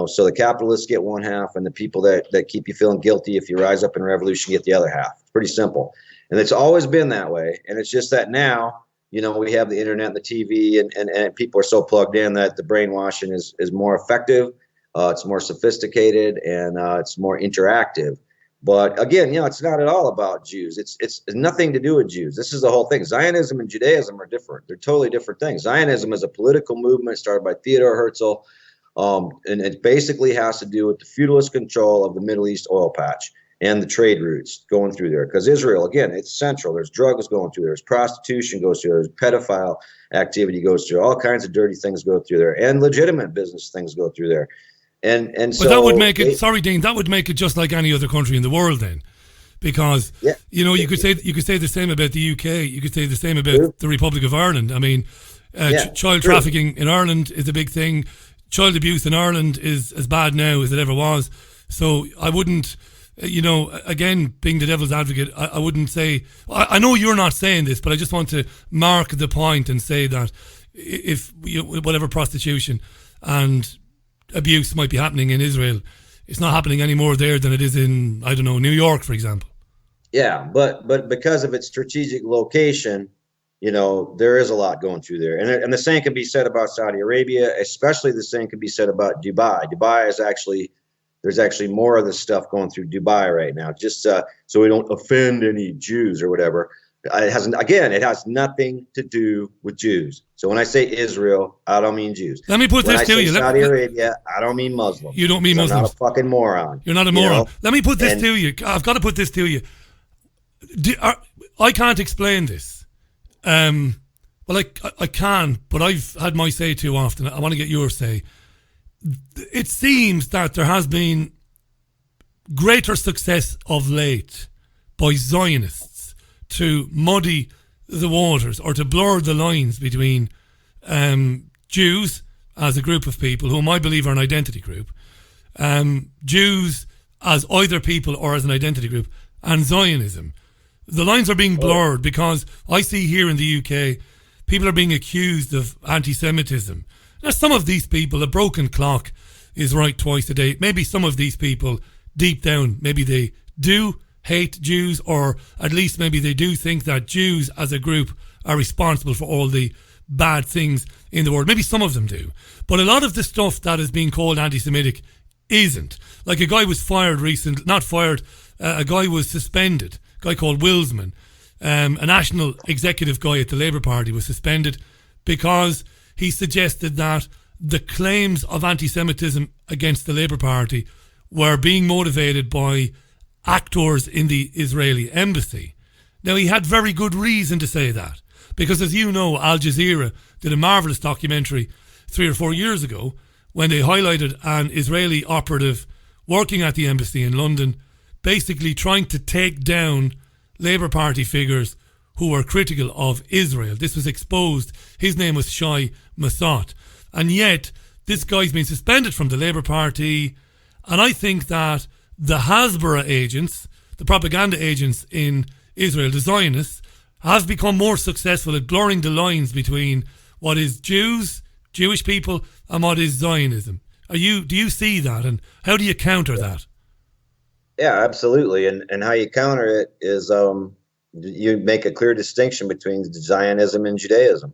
Speaker 4: So the capitalists get one half, and the people that keep you feeling guilty if you rise up in a revolution get the other half. It's pretty simple. And it's always been that way. And it's just that now, we have the internet and the TV, and people are so plugged in that the brainwashing is more effective. It's more sophisticated, and it's more interactive. But again, it's not at all about Jews. It's nothing to do with Jews. This is the whole thing. Zionism and Judaism are different. They're totally different things. Zionism is a political movement started by Theodor Herzl. And it basically has to do with the feudalist control of the Middle East oil patch and the trade routes going through there. Because Israel, again, it's central. There's drugs going through there. There's prostitution goes through there. There's pedophile activity goes through. All kinds of dirty things go through there, and legitimate business things go through there. And so,
Speaker 2: but that would make it. Sorry, Dean. That would make it just like any other country in the world, then, because you could say the same about the UK. You could say the same about the Republic of Ireland. I mean, child trafficking in Ireland is a big thing. Child abuse in Ireland is as bad now as it ever was. So I wouldn't, again, being the devil's advocate, I wouldn't say, I know you're not saying this, but I just want to mark the point and say that if whatever prostitution and abuse might be happening in Israel, it's not happening any more there than it is in, I don't know, New York, for example.
Speaker 4: Yeah, but because of its strategic location, there is a lot going through there. And the same can be said about Saudi Arabia, especially the same can be said about Dubai. Dubai is there's actually more of this stuff going through Dubai right now, just so we don't offend any Jews or whatever. It has nothing to do with Jews. So when I say Israel, I don't mean Jews.
Speaker 2: Let me put this to you.
Speaker 4: Saudi Arabia, I don't mean Muslims.
Speaker 2: You don't mean Muslims.
Speaker 4: I'm not a fucking moron.
Speaker 2: You're not a moron. Let me put this to you. I've got to put this to you. I can't explain this. Well, I can, but I've had my say too often. I want to get your say. It seems that there has been greater success of late by Zionists to muddy the waters or to blur the lines between Jews as a group of people, whom I believe are an identity group, Jews as either people or as an identity group, and Zionism. The lines are being blurred because I see here in the UK, people are being accused of anti-Semitism. Now, some of these people, a broken clock is right twice a day. Maybe some of these people, deep down, maybe they do hate Jews, or at least maybe they do think that Jews as a group are responsible for all the bad things in the world. Maybe some of them do. But a lot of the stuff that is being called anti-Semitic isn't. Like a guy was fired recently, not fired, a guy was suspended, a guy called Wilsman, a national executive guy at the Labour Party was suspended because he suggested that the claims of anti-Semitism against the Labour Party were being motivated by actors in the Israeli embassy. Now, he had very good reason to say that, because as you know, Al Jazeera did a marvellous documentary 3 or 4 years ago when they highlighted an Israeli operative working at the embassy in London, basically trying to take down Labour Party figures who were critical of Israel. This was exposed. His name was Shai Massot. And yet, this guy's been suspended from the Labour Party, and I think that the Hasbara agents, the propaganda agents in Israel, the Zionists, have become more successful at blurring the lines between what is Jews, Jewish people, and what is Zionism. Do you see that, and how do you counter that?
Speaker 4: Yeah, absolutely. And how you counter it is you make a clear distinction between Zionism and Judaism,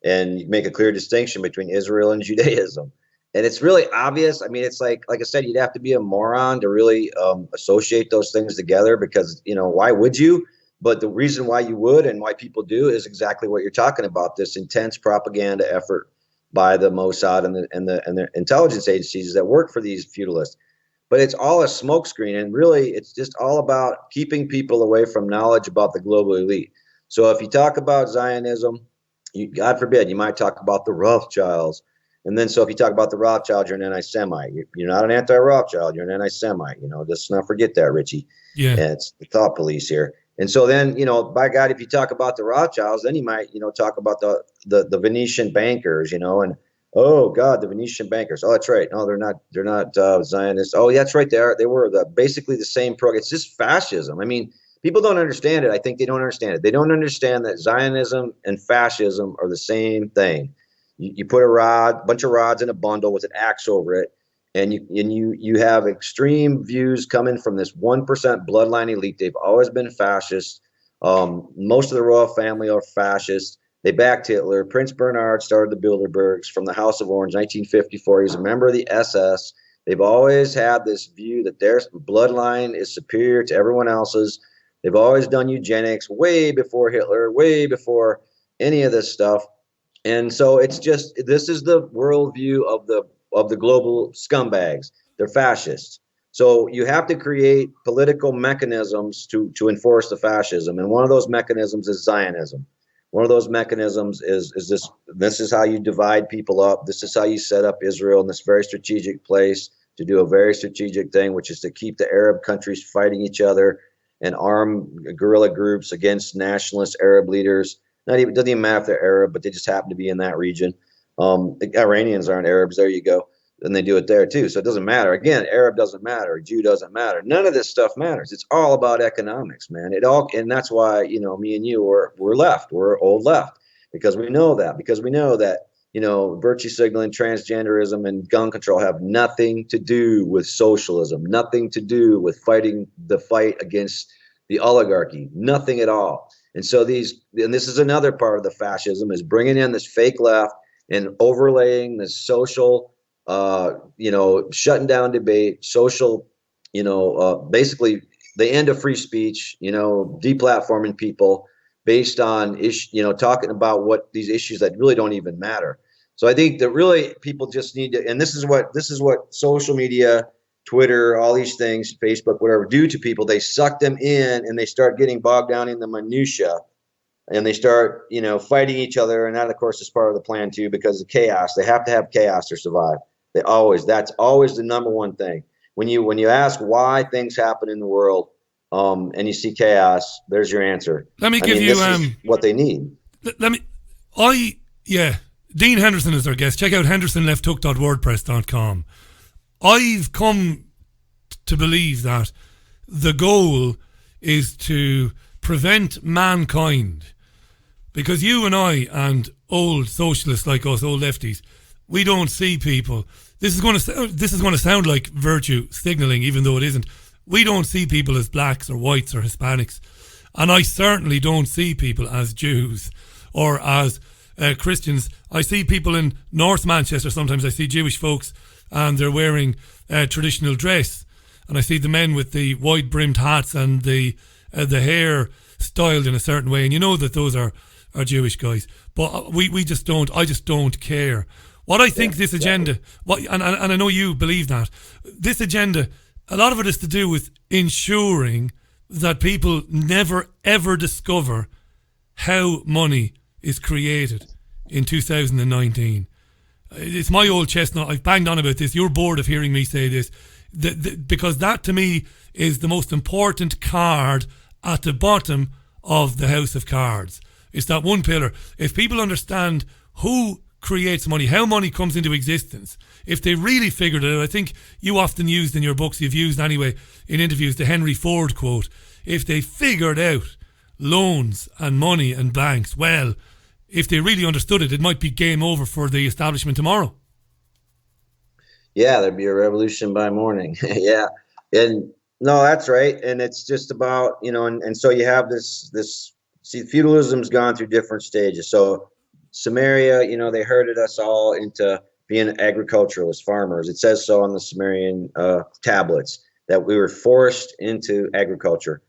Speaker 4: and you make a clear distinction between Israel and Judaism. And it's really obvious. I mean, it's like I said, you'd have to be a moron to really associate those things together, because, why would you? But the reason why you would and why people do is exactly what you're talking about, this intense propaganda effort by the Mossad and the intelligence agencies that work for these feudalists. But it's all a smokescreen, and really it's just all about keeping people away from knowledge about the global elite. So if you talk about Zionism, God forbid, you might talk about the Rothschilds. And then, so if you talk about the Rothschild, you're an anti-Semite. You're not an anti-Rothschild. You're an anti-Semite. Let's not forget that, Richie.
Speaker 2: Yeah.
Speaker 4: And it's the thought police here. And so then, by God, if you talk about the Rothschilds, then you might, talk about the Venetian bankers, and, oh God, the Venetian bankers. Oh, that's right. No, they're not Zionists. Oh, yeah, that's right. They were basically the same program. It's just fascism. I mean, people don't understand it. I think they don't understand it. They don't understand that Zionism and fascism are the same thing. You put a bunch of rods in a bundle with an axe over it, and you have extreme views coming from this 1% bloodline elite. They've always been fascist. Most of the royal family are fascist. They backed Hitler. Prince Bernhard started the Bilderbergs from the House of Orange, 1954. He was a member of the SS. They've always had this view that their bloodline is superior to everyone else's. They've always done eugenics way before Hitler, way before any of this stuff. And so it's just, this is the worldview of the global scumbags. They're fascists. So you have to create political mechanisms to enforce the fascism. And one of those mechanisms is Zionism. One of those mechanisms is this is how you divide people up. This is how you set up Israel in this very strategic place to do a very strategic thing, which is to keep the Arab countries fighting each other and arm guerrilla groups against nationalist Arab leaders. It doesn't even matter if they're Arab, but they just happen to be in that region. The Iranians aren't Arabs. There you go. And they do it there too. So it doesn't matter. Again, Arab doesn't matter. Jew doesn't matter. None of this stuff matters. It's all about economics, man. And that's why, me and you we're left. We're old left, because we know that. Because we know that, virtue signaling, transgenderism, and gun control have nothing to do with socialism, nothing to do with fighting the fight against the oligarchy, nothing at all. And so this is another part of the fascism, is bringing in this fake left and overlaying this social, shutting down debate, social, basically the end of free speech, deplatforming people based on talking about what these issues that really don't even matter. So I think that really people just need to, and this is what social media, Twitter, all these things, Facebook, whatever, do to people. They suck them in, and they start getting bogged down in the minutia, and they start, fighting each other. And that, of course, is part of the plan too, because of chaos. They have to have chaos to survive. That's always the number one thing. When you ask why things happen in the world, and you see chaos, there's your answer.
Speaker 2: Let me give you
Speaker 4: this is what they need.
Speaker 2: Dean Henderson is our guest. Check out hendersonlefthook.wordpress.com. I've come to believe that the goal is to prevent mankind, because you and I and old socialists like us, old lefties, we don't see people. This is going to sound like virtue signaling, even though it isn't. We don't see people as blacks or whites or Hispanics, and I certainly don't see people as Jews or as Christians. I see people in North Manchester. Sometimes I see Jewish folks, and they're wearing traditional dress, and I see the men with the wide brimmed hats and the hair styled in a certain way, and you know that those are Jewish guys. But we just don't. I just don't care. What I think this agenda, and I know you believe that this agenda, a lot of it is to do with ensuring that people never ever discover how money is created in 2019. It's my old chestnut. I've banged on about this. You're bored of hearing me say this, because that to me is the most important card at the bottom of the house of cards. It's that one pillar. If people understand who creates money, how money comes into existence, if they really figured it out, I think you often used in your books, you've used anyway in interviews, the Henry Ford quote, if they figured out loans and money and banks, well, if they really understood it, it might be game over for the establishment tomorrow.
Speaker 4: Yeah, there'd be a revolution by morning. Yeah. And no, that's right. And it's just about, and so you have see, feudalism's gone through different stages. So Samaria, they herded us all into being agriculturalists, farmers. It says so on the Sumerian tablets that we were forced into agriculture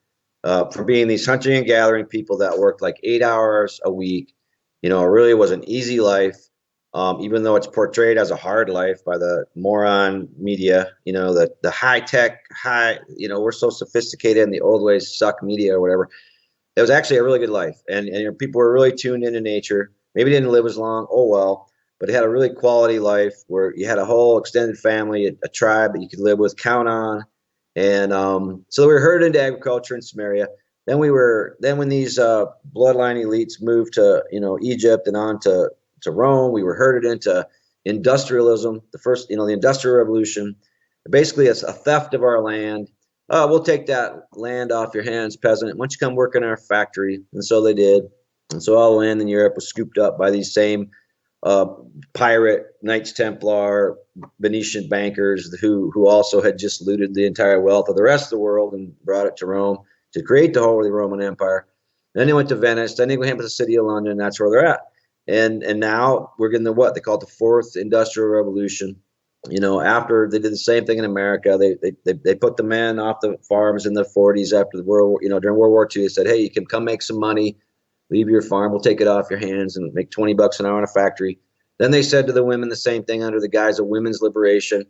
Speaker 4: for being these hunting and gathering people that worked like 8 hours a week. It really was an easy life. Even though it's portrayed as a hard life by the moron media, the high tech, we're so sophisticated and the old ways suck media or whatever. It was actually a really good life. And people were really tuned into nature. Maybe didn't live as long. Oh, well, but it had a really quality life where you had a whole extended family, a tribe that you could live with, count on. And so we were herded into agriculture in Samaria. Then when these bloodline elites moved to, Egypt and on to Rome, we were herded into industrialism, the Industrial Revolution. Basically, it's a theft of our land. We'll take that land off your hands, peasant. Why don't you come work in our factory? And so they did. And so all the land in Europe was scooped up by these same pirate Knights Templar, Venetian bankers who also had just looted the entire wealth of the rest of the world and brought it to Rome to create the Holy Roman Empire. Then they went to Venice. Then they went to the city of London. That's where they're at. And now we're getting what they call it the Fourth Industrial Revolution. After they did the same thing in America, they put the men off the farms in the 40s after the during World War II. They said, hey, you can come make some money, leave your farm, we'll take it off your hands and make $20 an hour in a factory. Then they said to the women the same thing under the guise of women's liberation,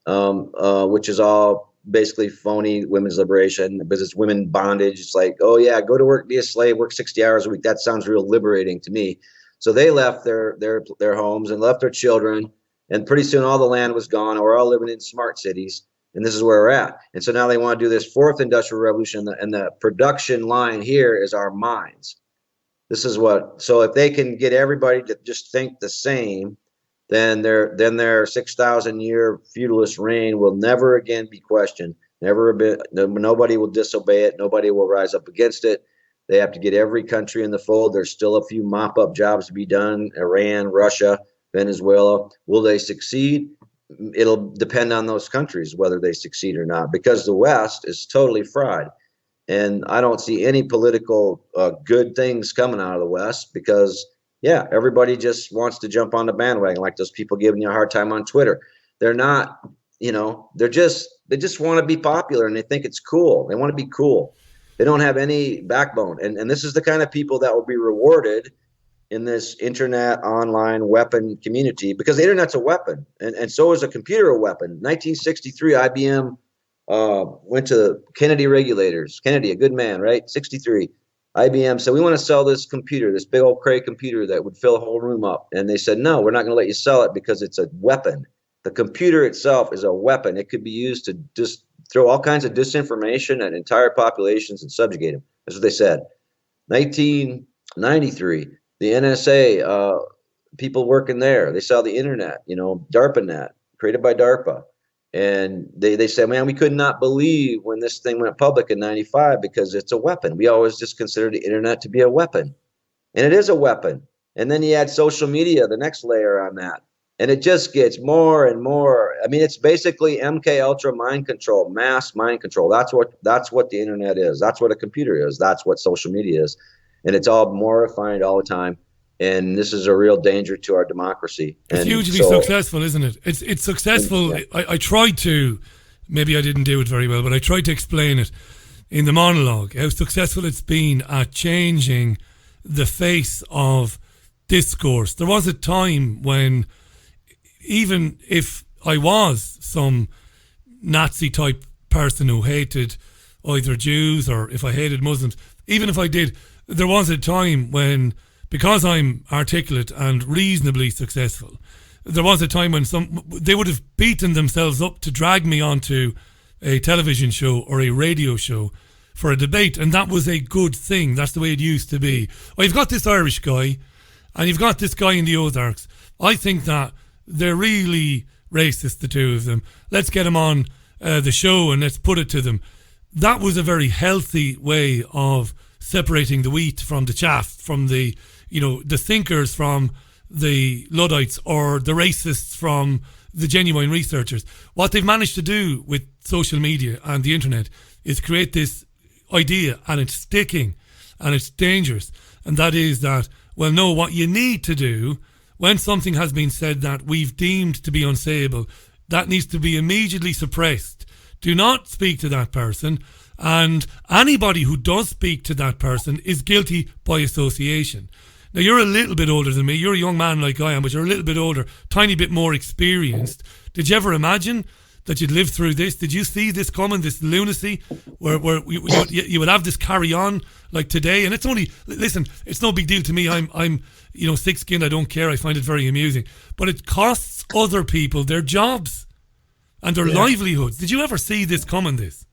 Speaker 4: which is all basically phony women's liberation because it's women bondage. It's like, oh yeah, go to work, be a slave, work 60 hours a week. That sounds real liberating to me. So they left their homes and left their children, and pretty soon all the land was gone. We're all living in smart cities, and this is where we're at. And so now they want to do this fourth industrial revolution, and the production line here is our minds. This is so if they can get everybody to just think the same, then their 6,000-year feudalist reign will never again be questioned. Nobody will disobey it. Nobody will rise up against it. They have to get every country in the fold. There's still a few mop-up jobs to be done. Iran, Russia, Venezuela. Will they succeed? It'll depend on those countries whether they succeed or not, because the West is totally fried. And I don't see any political good things coming out of the West because, yeah, everybody just wants to jump on the bandwagon, like those people giving you a hard time on Twitter. They're not, they just want to be popular and they think it's cool. They want to be cool. They don't have any backbone. And this is the kind of people that will be rewarded in this internet online weapon community, because the internet's a weapon. And so is a computer a weapon. 1963, IBM went to Kennedy regulators. Kennedy, a good man, right? 63. IBM said, we want to sell this computer, this big old Cray computer that would fill a whole room up. And they said, no, we're not going to let you sell it because it's a weapon. The computer itself is a weapon. It could be used to just throw all kinds of disinformation at entire populations and subjugate them. That's what they said. 1993, the NSA, people working there, they saw the internet, DARPANet, created by DARPA. And they said, man, we could not believe when this thing went public in 95 because it's a weapon. We always just considered the internet to be a weapon. And it is a weapon. And then you add social media, the next layer on that. And it just gets more and more. I mean, it's basically MK Ultra mind control, mass mind control. That's what the internet is. That's what a computer is. That's what social media is. And it's all more refined all the time. And this is a real danger to our democracy.
Speaker 2: It's hugely successful, isn't it? It's successful. Yeah. I tried to, maybe I didn't do it very well, but I tried to explain it in the monologue, how successful it's been at changing the face of discourse. There was a time when, even if I was some Nazi type person who hated either Jews or if I hated Muslims, even if I did, there was a time when, because I'm articulate and reasonably successful, there was a time when they would have beaten themselves up to drag me onto a television show or a radio show for a debate, and that was a good thing. That's the way it used to be. Well, you've got this Irish guy and you've got this guy in the Ozarks. I think that they're really racist, the two of them. Let's get them on the show and let's put it to them. That was a very healthy way of separating the wheat from the chaff, from the thinkers from the Luddites, or the racists from the genuine researchers. What they've managed to do with social media and the internet is create this idea, and it's sticking, and it's dangerous. And that is that, well, no, what you need to do when something has been said that we've deemed to be unsayable, that needs to be immediately suppressed. Do not speak to that person. And anybody who does speak to that person is guilty by association. Now, you're a little bit older than me. You're a young man like I am, but you're a little bit older, tiny bit more experienced. Did you ever imagine that you'd live through this? Did you see this coming, this lunacy, where you would have this carry on like today? And it's only, listen, it's no big deal to me. I'm thick-skinned. I don't care. I find it very amusing. But it costs other people their jobs and their livelihoods. Did you ever see this coming, this?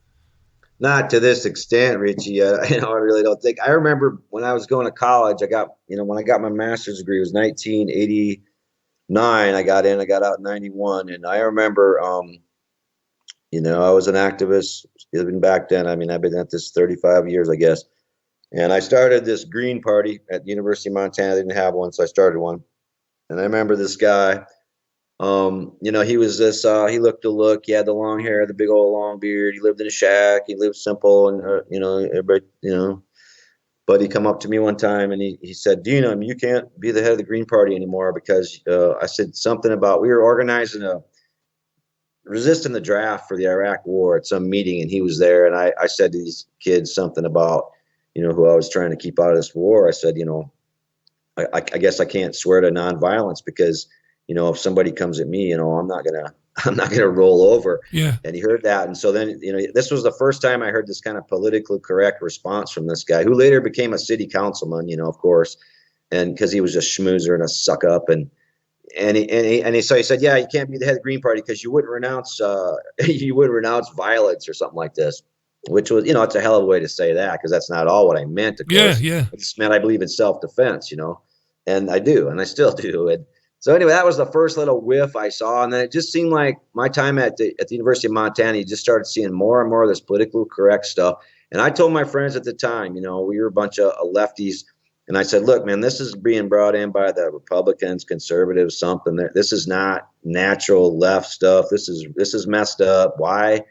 Speaker 4: Not to this extent, Richie. I really don't think. I remember when I was going to college, when I got my master's degree, it was 1989. I got out in 91. And I remember, I was an activist even back then. I mean, I've been at this 35 years, I guess. And I started this Green Party at the University of Montana. They didn't have one, so I started one. And I remember this guy, he was this, he looked a look, he had the long hair, the big old long beard. He lived in a shack. He lived simple and, everybody, but he come up to me one time and he said, Dean, you can't be the head of the Green Party anymore because, I said something about, we were organizing resisting the draft for the Iraq war at some meeting. And he was there. And I said to these kids something about, who I was trying to keep out of this war. I said, I guess I can't swear to nonviolence because, if somebody comes at me, I'm not gonna roll over.
Speaker 2: Yeah.
Speaker 4: And he heard that. And so then, this was the first time I heard this kind of politically correct response from this guy who later became a city councilman, of course. And because he was a schmoozer and a suck up. So he said, yeah, you can't be the head of the Green Party because you wouldn't renounce violence or something like this, which was, it's a hell of a way to say that because that's not all what I meant. Of course.
Speaker 2: Yeah.
Speaker 4: It just meant I believe in self-defense, and I do, and I still do. And so anyway, that was the first little whiff I saw. And then it just seemed like my time at the University of Montana, you just started seeing more and more of this politically correct stuff. And I told my friends at the time, we were a bunch of lefties. And I said, look, man, this is being brought in by the Republicans, conservatives, something. This is not natural left stuff. This is messed up. Why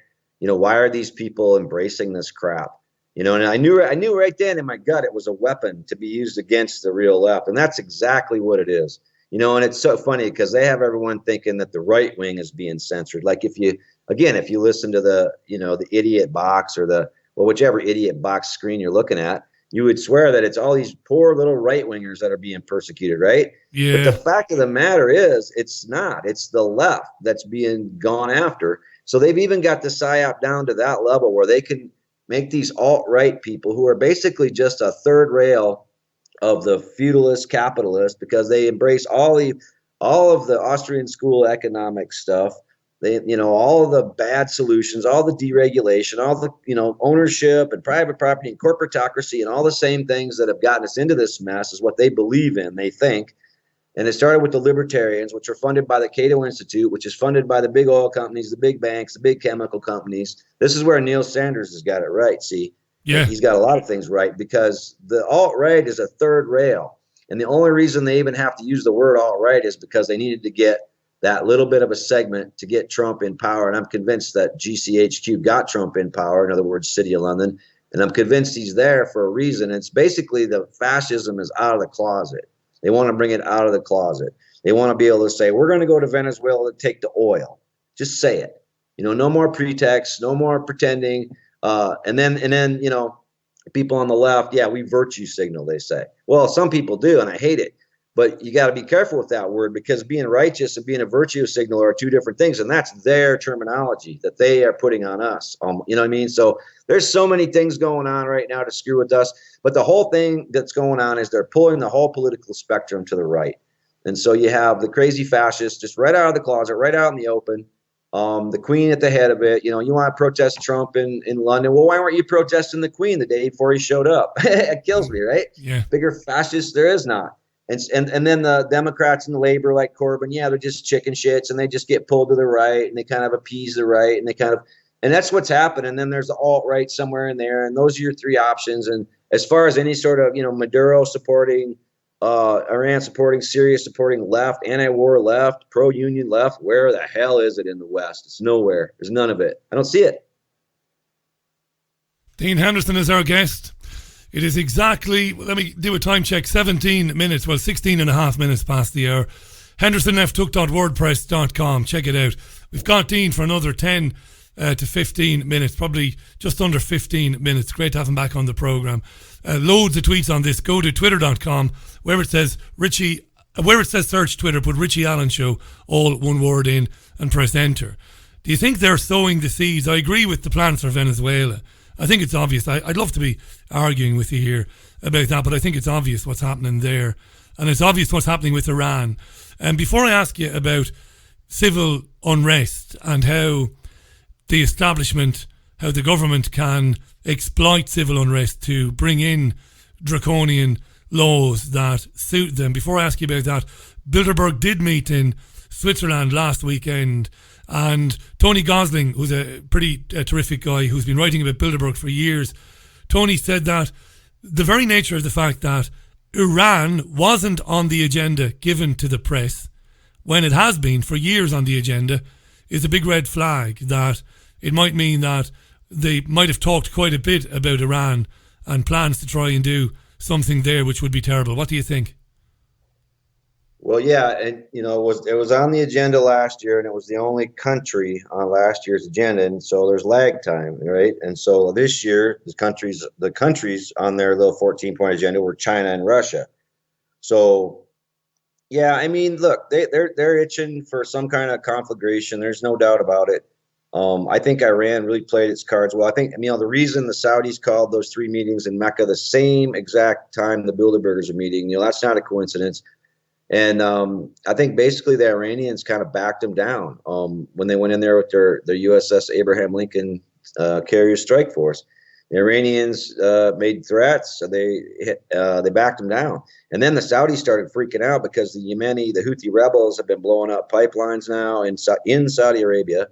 Speaker 4: are these people embracing this crap? And I knew right then in my gut it was a weapon to be used against the real left. And that's exactly what it is. And it's so funny because they have everyone thinking that the right wing is being censored. Like if you listen to the idiot box or whichever idiot box screen you're looking at, you would swear that it's all these poor little right wingers that are being persecuted, right?
Speaker 2: Yeah.
Speaker 4: But the fact of the matter is it's not. It's the left that's being gone after. So they've even got the PSYOP down to that level where they can make these alt-right people who are basically just a third rail of the feudalist capitalist because they embrace all of the Austrian school economic stuff. They, all of the bad solutions, all the deregulation, all the, ownership and private property and corporatocracy and all the same things that have gotten us into this mess is what they believe in, they think. And it started with the libertarians, which are funded by the Cato Institute, which is funded by the big oil companies, the big banks, the big chemical companies. This is where Neil Sanders has got it right. See, he's got a lot of things right because the alt-right is a third rail. And the only reason they even have to use the word alt-right is because they needed to get that little bit of a segment to get Trump in power. And I'm convinced that GCHQ got Trump in power, in other words, City of London. And I'm convinced he's there for a reason. It's basically the fascism is out of the closet. They want to bring it out of the closet. They want to be able to say, we're going to go to Venezuela to take the oil. Just say it. No more pretext, no more pretending. And then people on the left, we virtue signal, they say. Well, some people do, and I hate it. But you got to be careful with that word because being righteous and being a virtue signaler are two different things. And that's their terminology that they are putting on us. You know what I mean? So there's so many things going on right now to screw with us. But the whole thing that's going on is they're pulling the whole political spectrum to the right. And so you have the crazy fascists just right out of the closet, right out in the open. The Queen at the head of it. You want to protest Trump in London. Well, why weren't you protesting the Queen the day before he showed up? It kills me, right?
Speaker 2: Yeah.
Speaker 4: Bigger fascists there is not. And then the Democrats and the Labor like Corbyn, they're just chicken shits and they just get pulled to the right and they kind of appease the right and that's what's happened. And then there's the alt-right somewhere in there. And those are your three options. And as far as any sort of, Maduro supporting Iran supporting Syria, supporting left, anti-war left, pro-union left. Where the hell is it in the West? It's nowhere. There's none of it. I don't see it.
Speaker 2: Dean Henderson is our guest. It is exactly, let me do a time check, 17 minutes, well, 16 and a half minutes past the hour. HendersonLeftHook.wordpress.com. Check it out. We've got Dean for another 10 to 15 minutes, probably just under 15 minutes. Great to have him back on the programme. Loads of tweets on this. Go to twitter.com, where it says search Twitter, put Richie Allen Show, all one word in, and press enter. Do you think they're sowing the seeds? I agree with the plans for Venezuela. I think it's obvious. I'd love to be arguing with you here about that, but I think it's obvious what's happening there. And it's obvious what's happening with Iran. And before I ask you about civil unrest and how the establishment, how the government can exploit civil unrest to bring in draconian laws that suit them, before I ask you about that, Bilderberg did meet in Switzerland last weekend, and Tony Gosling, who's a pretty terrific guy who's been writing about Bilderberg for years, Tony said that the very nature of the fact that Iran wasn't on the agenda given to the press, when it has been for years on the agenda, is a big red flag, that it might mean that they might have talked quite a bit about Iran and plans to try and do something there which would be terrible. What do you think?
Speaker 4: Well, yeah, and it was on the agenda last year, and it was the only country on last year's agenda, and so there's lag time, right? And so this year, the countries on their little 14-point agenda were China and Russia. So, yeah, I mean, look, they're itching for some kind of conflagration. There's no doubt about it. I think Iran really played its cards well. I think, the reason the Saudis called those 3 meetings in Mecca the same exact time the Bilderbergers are meeting, that's not a coincidence. And I think basically the Iranians kind of backed them down when they went in there with their USS Abraham Lincoln carrier strike force. The Iranians made threats, so they backed them down. And then the Saudis started freaking out because the Houthi rebels have been blowing up pipelines now in Saudi Arabia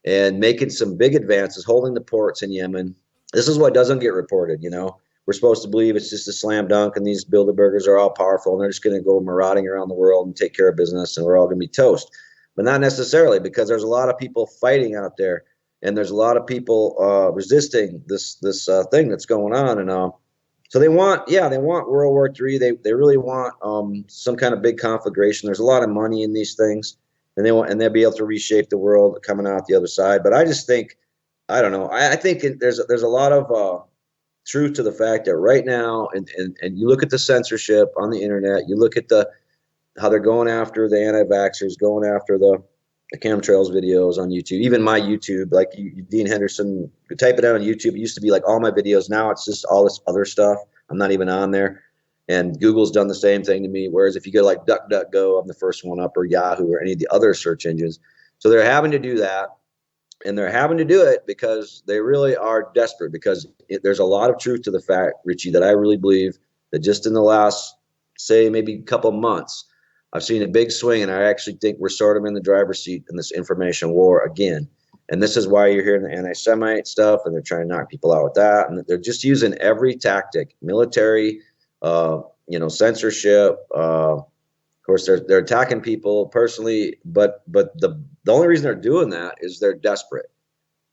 Speaker 4: and making some big advances, holding the ports in Yemen. This is what doesn't get reported, We're supposed to believe it's just a slam dunk and these Bilderbergers are all powerful and they're just going to go marauding around the world and take care of business and we're all going to be toast. But not necessarily, because there's a lot of people fighting out there and there's a lot of people resisting this thing that's going on. And so they want World War III. They really want some kind of big conflagration. There's a lot of money in these things and they'll be able to reshape the world coming out the other side. But I just think, I don't know. I think there's a lot of truth to the fact that right now, and you look at the censorship on the internet, you look at how they're going after the anti-vaxxers, going after the chemtrails videos on YouTube, even my YouTube, like Dean Henderson, you type it out on YouTube. It used to be like all my videos. Now it's just all this other stuff. I'm not even on there. And Google's done the same thing to me. Whereas if you go like DuckDuckGo, I'm the first one up, or Yahoo, or any of the other search engines. So they're having to do that. And they're having to do it because they really are desperate, because there's a lot of truth to the fact, Richie, that I really believe that just in the last, say, maybe a couple months, I've seen a big swing, and I actually think we're sort of in the driver's seat in this information war again. And this is why you're hearing the anti-Semite stuff, and they're trying to knock people out with that. And they're just using every tactic, military, censorship. Of course, they're attacking people personally, but the only reason they're doing that is they're desperate.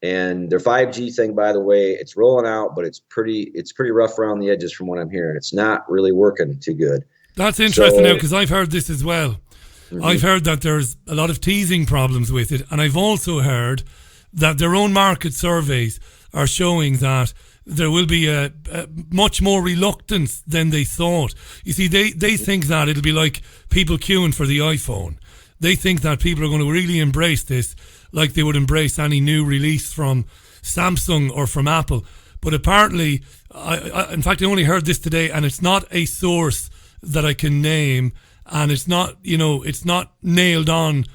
Speaker 4: And their 5G thing, by the way, it's rolling out, but it's pretty rough around the edges from what I'm hearing. It's not really working too good.
Speaker 2: That's interesting now, because I've heard this as well. Mm-hmm. I've heard that there's a lot of teasing problems with it, and I've also heard that their own market surveys are showing that there will be a much more reluctance than they thought. You see, they think that it'll be like people queuing for the iPhone. They think that people are going to really embrace this like they would embrace any new release from Samsung or from Apple. But apparently, in fact, I only heard this today, and it's not a source that I can name, and it's not nailed on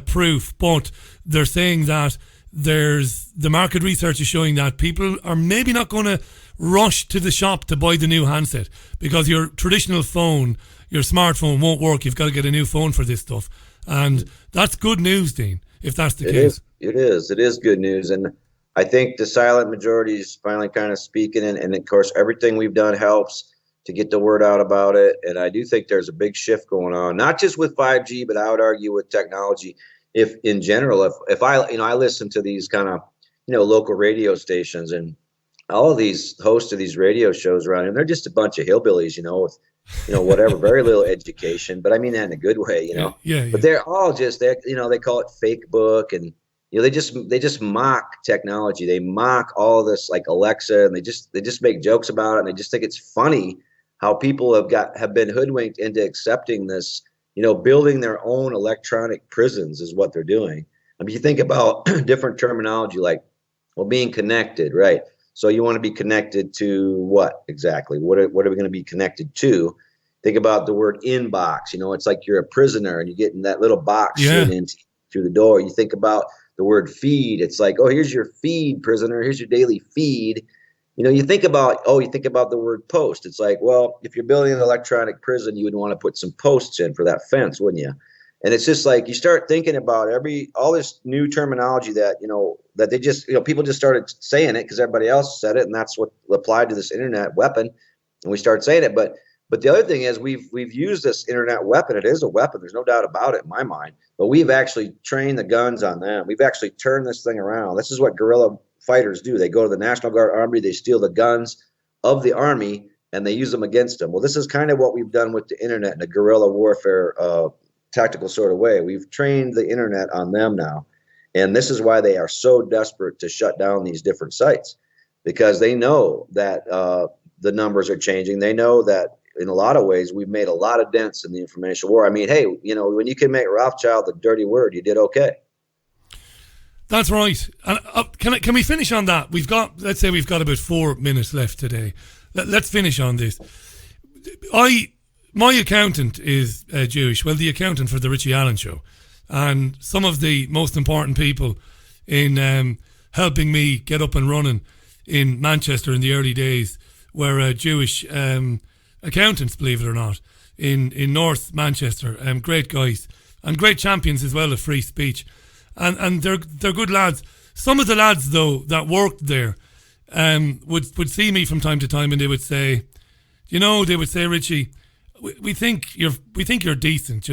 Speaker 2: proof, but they're saying that the market research is showing that people are maybe not going to rush to the shop to buy the new handset, because your traditional phone, your smartphone won't work. You've got to get a new phone for this stuff. And that's good news, Dean, if that's the case.
Speaker 4: It is good news. And I think the silent majority is finally kind of speaking. And of course, everything we've done helps to get the word out about it. And I do think there's a big shift going on, not just with 5G, but I would argue with technology. If in general, if I, I listen to these kind of, local radio stations, and all of these hosts of these radio shows around, and they're just a bunch of hillbillies, with, whatever, very little education, but I mean that in a good way,
Speaker 2: Yeah.
Speaker 4: But they're all just, they call it fake book, and they just mock technology. They mock all this, like Alexa, and they just make jokes about it, and they just think it's funny how people have been hoodwinked into accepting this, building their own electronic prisons is what they're doing. I mean, you think about different terminology, like, well, being connected, right? So you want to be connected to what exactly? What are we going to be connected to? Think about the word inbox. It's like you're a prisoner and you get in that little box in through the door. You think about the word feed. It's like, oh, here's your feed, prisoner. Here's your daily feed. You think about the word post. It's like, well, if you're building an electronic prison, you would want to put some posts in for that fence, wouldn't you? And it's just like you start thinking about all this new terminology that, that they just, people just started saying it because everybody else said it. And that's what applied to this internet weapon. And we start saying it. But the other thing is we've used this internet weapon. It is a weapon. There's no doubt about it in my mind. But we've actually trained the guns on them. We've actually turned this thing around. This is what guerrilla fighters do. They go to the National Guard Army. They steal the guns of the Army and they use them against them. Well, this is kind of what we've done with the internet in a guerrilla warfare tactical sort of way. We've trained the internet on them now. And this is why they are so desperate to shut down these different sites, because they know that the numbers are changing. They know that in a lot of ways, we've made a lot of dents in the information war. I mean, hey, when you can make Rothschild the dirty word, you did okay.
Speaker 2: That's right. And can we finish on that? Let's say we've got about 4 minutes left today. Let's finish on this. My accountant is Jewish. Well, the accountant for the Richie Allen Show, and some of the most important people in helping me get up and running in Manchester in the early days were Jewish accountants, believe it or not, in North Manchester. Great guys and great champions as well of free speech, and they're good lads. Some of the lads though that worked there would see me from time to time, and they would say, Richie, we think you're decent,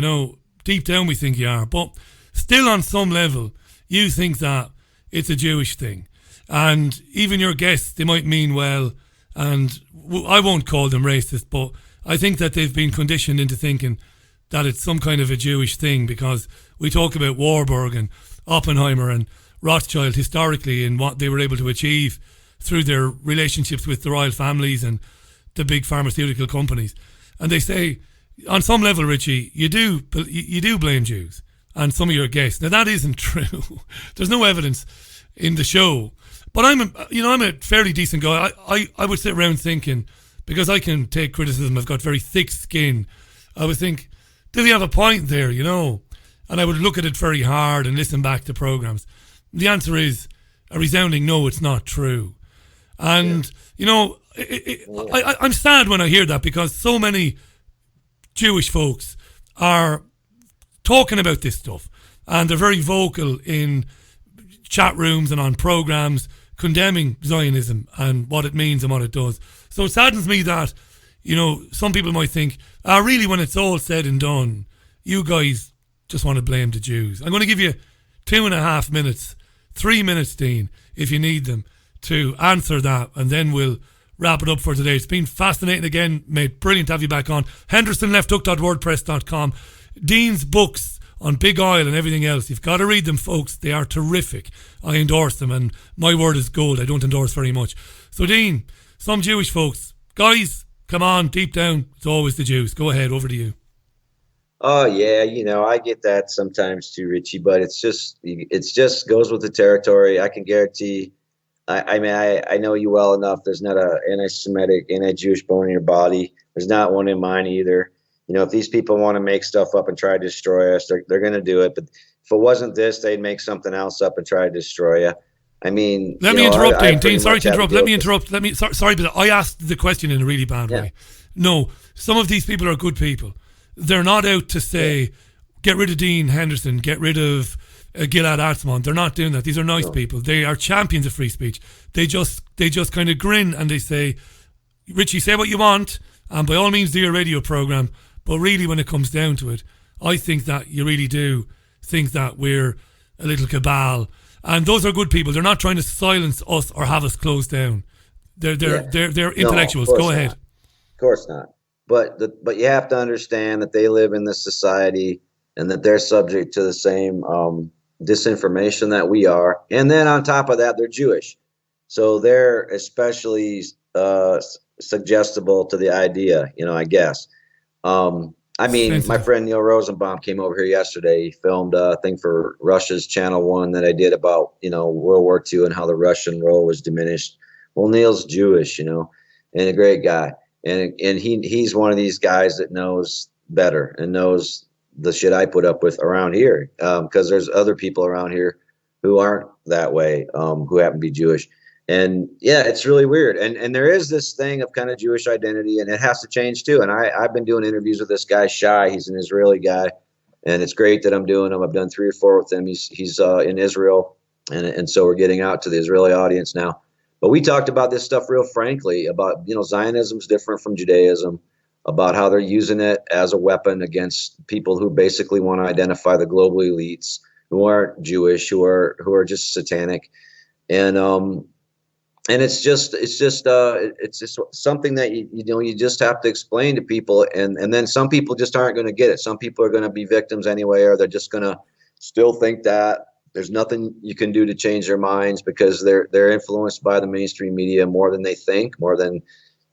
Speaker 2: deep down we think you are, but still on some level you think that it's a Jewish thing, and even your guests, they might mean well, and I won't call them racist, but I think that they've been conditioned into thinking that it's some kind of a Jewish thing, because we talk about Warburg and Oppenheimer and Rothschild historically and what they were able to achieve through their relationships with the royal families and the big pharmaceutical companies. And they say, on some level, Richie, you do blame Jews and some of your guests. Now that isn't true. There's no evidence in the show. But I'm a fairly decent guy. I would sit around thinking, because I can take criticism, I've got very thick skin. I would think, do they have a point there, And I would look at it very hard and listen back to programs. The answer is a resounding no, it's not true. And, I'm sad when I hear that, because so many Jewish folks are talking about this stuff, and they're very vocal in chat rooms and on programs condemning Zionism and what it means and what it does. So it saddens me that, some people might think, really, when it's all said and done, you guys just want to blame the Jews. I'm going to give you 2.5 minutes, 3 minutes, Dean, if you need them, to answer that, and then we'll wrap it up for today. It's been fascinating again, mate. Brilliant to have you back on. HendersonLeftHook.wordpress.com. Dean's books on big oil and everything else, you've got to read them, folks. They are terrific. I endorse them, and my word is gold. I don't endorse very much. So, Dean, some Jewish folks, guys, come on, deep down, it's always the Jews. Go ahead, over to you.
Speaker 4: Oh yeah, I get that sometimes too, Richie. But it's just goes with the territory. I can guarantee. I mean, I know you well enough. There's not a anti-Semitic, anti-Jewish bone in your body. There's not one in mine either. If these people want to make stuff up and try to destroy us, they're going to do it. But if it wasn't this, they'd make something else up and try to destroy you. I mean,
Speaker 2: let me interrupt, Dean. Dean, sorry to interrupt. Let me interrupt. Sorry, but I asked the question in a really bad way. No, some of these people are good people. They're not out to say, get rid of Dean Henderson, get rid of Gilad Atzmon. They're not doing that. These are nice people. They are champions of free speech. They just kind of grin and they say, Richie, say what you want, And by all means, do your radio program. But really, when it comes down to it, I think that you really do think that we're a little cabal. And those are good people. They're not trying to silence us or have us closed down. They're intellectuals.
Speaker 4: No,
Speaker 2: Go ahead.
Speaker 4: Of course not. But you have to understand that they live in this society and that they're subject to the same disinformation that we are. And then on top of that, they're Jewish. So they're especially suggestible to the idea, I guess. My friend Neil Rosenbaum came over here yesterday. He filmed a thing for Russia's Channel 1 that I did about, World War II and how the Russian role was diminished. Well, Neil's Jewish, and a great guy. And he's one of these guys that knows better and knows the shit I put up with around here. Because there's other people around here who aren't that way, who happen to be Jewish. And yeah, it's really weird. And there is this thing of kind of Jewish identity, and it has to change too. And I've been doing interviews with this guy, Shai. He's an Israeli guy. And it's great that I'm doing them. I've done 3 or 4 with him. He's in Israel. And so we're getting out to the Israeli audience now. But we talked about this stuff real frankly about, Zionism's different from Judaism, about how they're using it as a weapon against people who basically want to identify the global elites who aren't Jewish, who are just satanic. And it's just something that you just have to explain to people, and then some people just aren't going to get it. Some people are going to be victims anyway, or they're just going to still think that there's nothing you can do to change their minds because they're influenced by the mainstream media more than they think, more than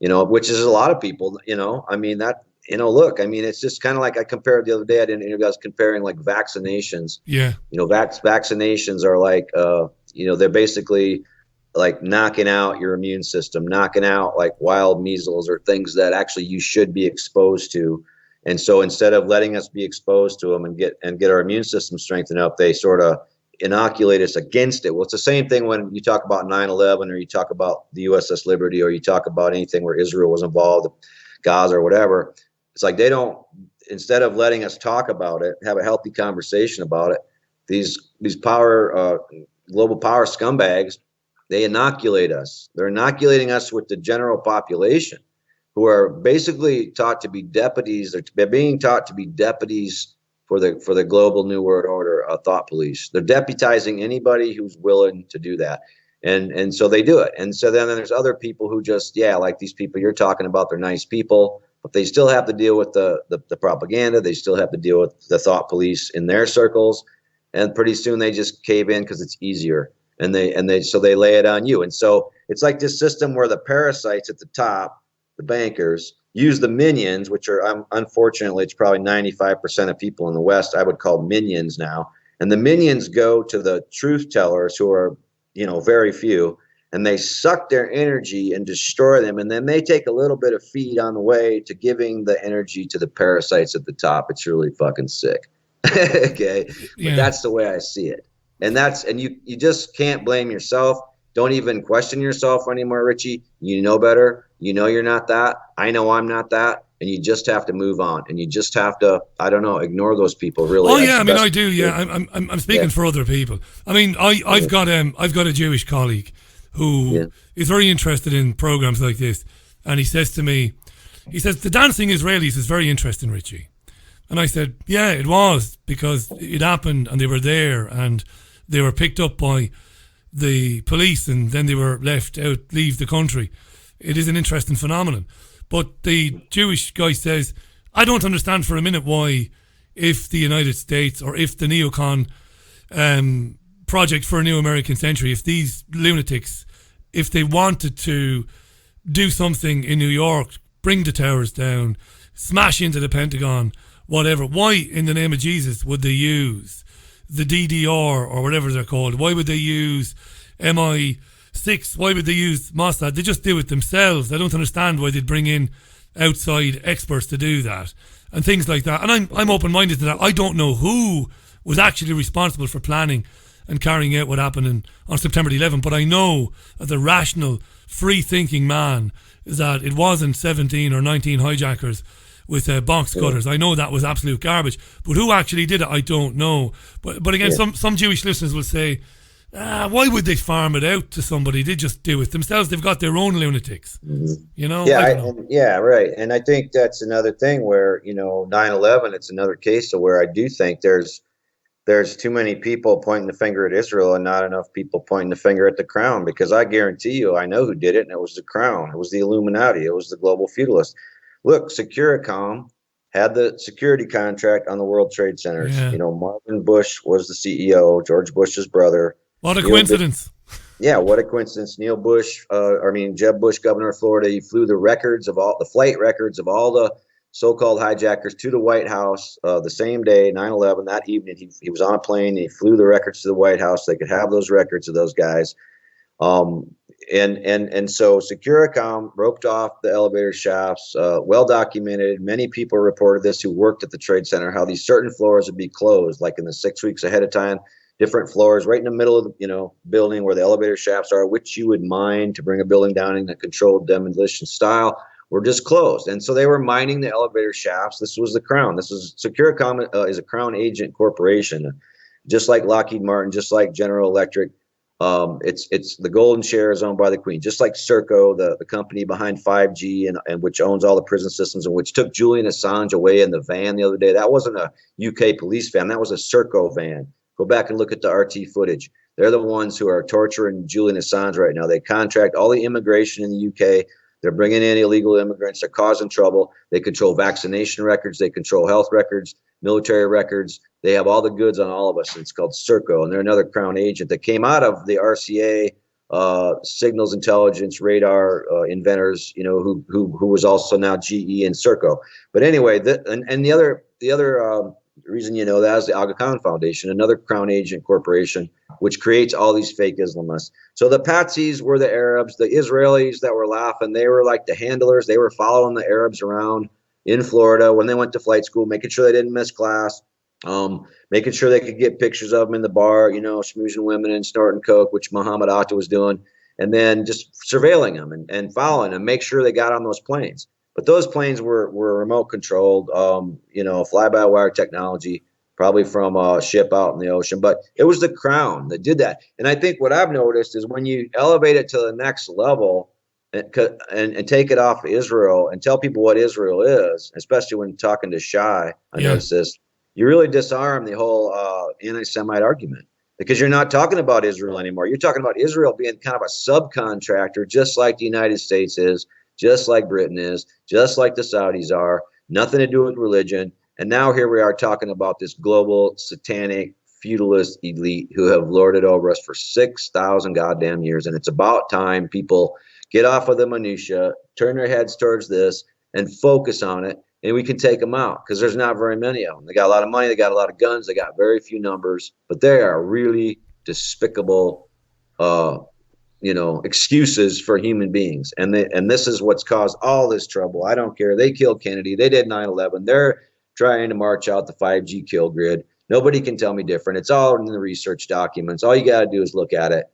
Speaker 4: which is a lot of people. It's just kind of like I compared the other day. I did an interview. I was comparing like vaccinations.
Speaker 2: Yeah.
Speaker 4: Vaccinations are like they're basically like knocking out your immune system, knocking out like wild measles or things that actually you should be exposed to. And so instead of letting us be exposed to them and get our immune system strengthened up, they sort of inoculate us against it. Well, it's the same thing when you talk about 9/11 or you talk about the USS Liberty or you talk about anything where Israel was involved, Gaza or whatever. It's like they don't, instead of letting us talk about it, have a healthy conversation about it, these global power scumbags, they inoculate us. They're inoculating us with the general population, who are basically taught to be deputies. They're being taught to be deputies for the global New World Order thought police. They're deputizing anybody who's willing to do that. And so they do it. And so then there's other people who just, like these people you're talking about, they're nice people, but they still have to deal with the propaganda. They still have to deal with the thought police in their circles. And pretty soon they just cave in because it's easier. And they lay it on you. And so it's like this system where the parasites at the top, the bankers, use the minions, which are, unfortunately, it's probably 95% of people in the West I would call minions now. And the minions go to the truth tellers, who are, very few, and they suck their energy and destroy them. And then they take a little bit of feed on the way to giving the energy to the parasites at the top. It's really fucking sick. Okay.
Speaker 2: Yeah.
Speaker 4: But that's the way I see it. And you just can't blame yourself. Don't even question yourself anymore, Richie. You know better. You're not that. I know I'm not that. And you just have to move on. And you just have to, ignore those people. Really.
Speaker 2: Oh yeah, I do. Yeah, I'm speaking for other people. I've got a Jewish colleague who is very interested in programs like this, and he says to me, the dancing Israelis is very interesting, Richie. And I said, yeah, it was, because it happened and they were there and they were picked up by the police and then they were leave the country. It is an interesting phenomenon. But the Jewish guy says, I don't understand for a minute why, if the United States or if the neocon project for a new American century, if these lunatics, if they wanted to do something in New York, bring the towers down, smash into the Pentagon, whatever, why in the name of Jesus would they use the DDR or whatever they're called? Why would they use MI6? Why would they use Mossad? They just do it themselves. I don't understand why they'd bring in outside experts to do that and things like that. And I'm open-minded to that. I don't know who was actually responsible for planning and carrying out what happened on September 11th, but I know as a rational, free-thinking man is that it wasn't 17 or 19 hijackers with box cutters. I know that was absolute garbage, but who actually did it, I don't know. But again, some Jewish listeners will say, why would they farm it out to somebody? They just do it themselves. They've got their own lunatics, you know?
Speaker 4: Yeah, right. And I think that's another thing where, 9/11, it's another case of where I do think there's too many people pointing the finger at Israel and not enough people pointing the finger at the crown, because I guarantee you, I know who did it, and it was the crown. It was the Illuminati. It was the global feudalists. Look, Securicom had the security contract on the World Trade Centers.
Speaker 2: Yeah.
Speaker 4: Marvin Bush was the CEO, George Bush's brother.
Speaker 2: What a coincidence.
Speaker 4: Yeah, what a coincidence. Jeb Bush, governor of Florida, he flew the flight records of all the so-called hijackers to the White House the same day, 9/11, that evening. He was on a plane. He flew the records to the White House. They could have those records of those guys. And so Securicom roped off the elevator shafts, well documented. Many people reported this who worked at the Trade Center, how these certain floors would be closed, like in the 6 weeks ahead of time. Different floors right in the middle of the building where the elevator shafts are, which you would mine to bring a building down in a controlled demolition style, were just closed. And so they were mining the elevator shafts. This was the crown. This is Securicom is a crown agent corporation, just like Lockheed Martin, just like General Electric. It's the golden share is owned by the Queen, just like Serco, the company behind 5G and which owns all the prison systems and which took Julian Assange away in the van the other day. That wasn't a UK police van. That was a Serco van. Go back and look at the RT footage. They're the ones who are torturing Julian Assange right now. They contract all the immigration in the UK. They're bringing in illegal immigrants. They're causing trouble. They control vaccination records. They control health records, military records. They have all the goods on all of us. It's called Serco, and they're another crown agent that came out of the RCA, signals intelligence radar inventors. Who was also now GE and Serco. But anyway, the other reason that is the Aga Khan Foundation, another crown agent corporation, which creates all these fake Islamists. So the patsies were the Arabs, the Israelis that were laughing. They were like the handlers. They were following the Arabs around in Florida when they went to flight school, making sure they didn't miss class, making sure they could get pictures of them in the bar, schmoozing women and snorting coke, which Muhammad Atta was doing, and then just surveilling them and following them, make sure they got on those planes. But those planes were remote controlled, fly-by-wire technology, probably from a ship out in the ocean. But it was the crown that did that. And I think what I've noticed is when you elevate it to the next level and take it off of Israel and tell people what Israel is, especially when talking to Shai, I noticed this, you really disarm the whole anti-Semite argument. Because you're not talking about Israel anymore. You're talking about Israel being kind of a subcontractor, just like the United States is, just like Britain is, just like the Saudis are, nothing to do with religion. And now here we are talking about this global satanic feudalist elite who have lorded over us for 6,000 goddamn years. And it's about time people get off of the minutia, turn their heads towards this and focus on it. And we can take them out because there's not very many of them. They got a lot of money. They got a lot of guns. They got very few numbers, but they are really despicable, excuses for human beings. And this is what's caused all this trouble. I don't care. They killed Kennedy. They did 9/11. They're trying to march out the 5G kill grid. Nobody can tell me different. It's all in the research documents. All you got to do is look at it.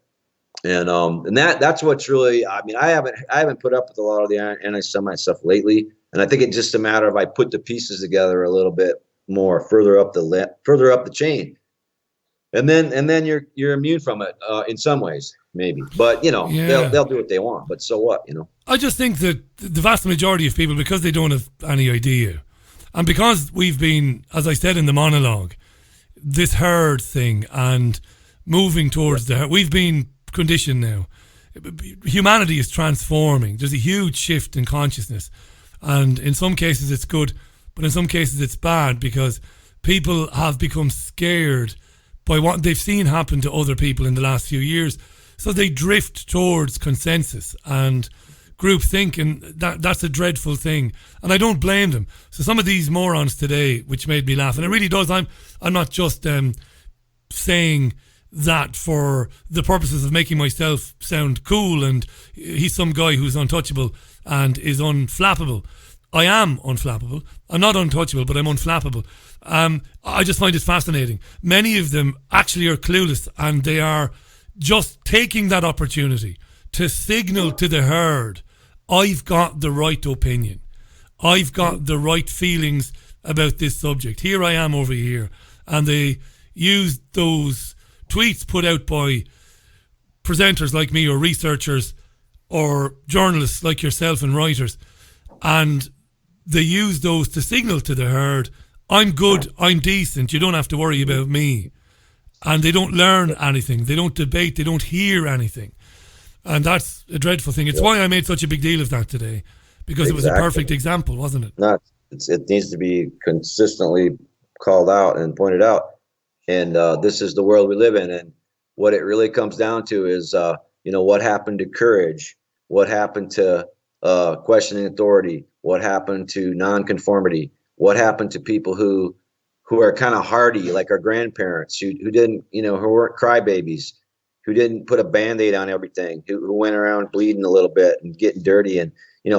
Speaker 4: And that's what's really, I haven't put up with a lot of the anti-Semite stuff lately. And I think it's just a matter of I put the pieces together a little bit more further up the chain. And then you're immune from it in some ways, maybe. But they'll do what they want. But so what?
Speaker 2: I just think that the vast majority of people, because they don't have any idea, and because we've been, as I said in the monologue, this herd thing and moving towards the herd, we've been conditioned now. Humanity is transforming. There's a huge shift in consciousness, and in some cases it's good, but in some cases it's bad because people have become scared by what they've seen happen to other people in the last few years. So they drift towards consensus and groupthink, and that's a dreadful thing. And I don't blame them. So some of these morons today, which made me laugh, and it really does, I'm not just saying that for the purposes of making myself sound cool and he's some guy who's untouchable and is unflappable. I am unflappable. I'm not untouchable, but I'm unflappable. I just find it fascinating. Many of them actually are clueless, and they are just taking that opportunity to signal to the herd, I've got the right opinion. I've got the right feelings about this subject. Here I am over here. And they use those tweets put out by presenters like me or researchers or journalists like yourself and writers, and they use those to signal to the herd, I'm good, I'm decent, you don't have to worry about me. And they don't learn anything, they don't debate, they don't hear anything. And that's a dreadful thing. It's why I made such a big deal of that today, because it was a perfect example, wasn't it?
Speaker 4: It needs to be consistently called out and pointed out. And this is the world we live in. And what it really comes down to is, what happened to courage? What happened to questioning authority? What happened to nonconformity? What happened to people who are kind of hardy, like our grandparents, who didn't, who weren't crybabies, who didn't put a Band-Aid on everything, who went around bleeding a little bit and getting dirty and,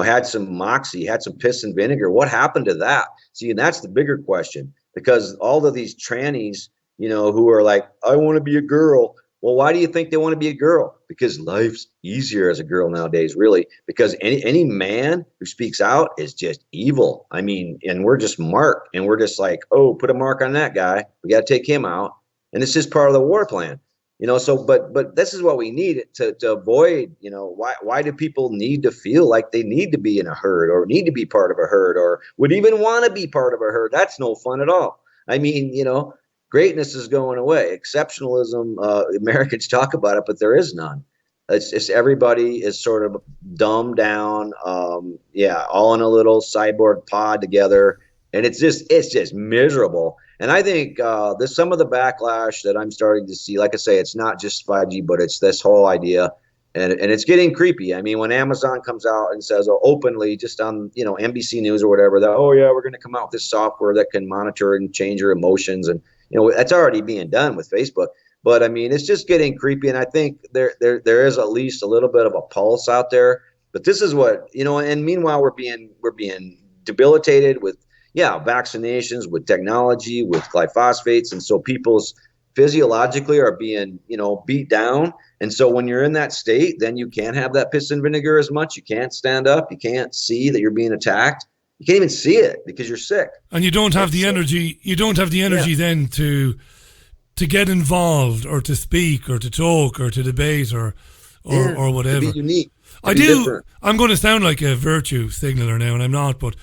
Speaker 4: had some moxie, had some piss and vinegar. What happened to that? See, and that's the bigger question, because all of these trannies, who are like, I want to be a girl. Well, why do you think they want to be a girl? Because life's easier as a girl nowadays, really, because any man who speaks out is just evil. I mean, and we're just marked, and we're just like, oh, put a mark on that guy. We got to take him out. And it's just part of the war plan, so, but this is what we need to avoid, why do people need to feel like they need to be in a herd or need to be part of a herd or would even want to be part of a herd? That's no fun at all. I mean, greatness is going away. Exceptionalism, Americans talk about it, but there is none. It's just everybody is sort of dumbed down. All in a little cyborg pod together. And it's just miserable. And I think there's some of the backlash that I'm starting to see. Like I say, it's not just 5G, but it's this whole idea. And it's getting creepy. I mean, when Amazon comes out and says openly, just on, NBC News or whatever, that, we're going to come out with this software that can monitor and change your emotions. And, that's already being done with Facebook. But I mean, it's just getting creepy. And I think there is at least a little bit of a pulse out there. But this is what, and meanwhile, we're being debilitated with, vaccinations, with technology, with glyphosates. And so people's physiologically are being, beat down. And so when you're in that state, then you can't have that piss and vinegar as much. You can't stand up. You can't see that you're being attacked. You can't even see it because you're sick. And you don't have the energy.
Speaker 2: You don't have the energy then to get involved or to speak or to talk or to debate or whatever.
Speaker 4: To be unique.
Speaker 2: I do. Different. I'm going to sound like a virtue signaler now, and I'm not. But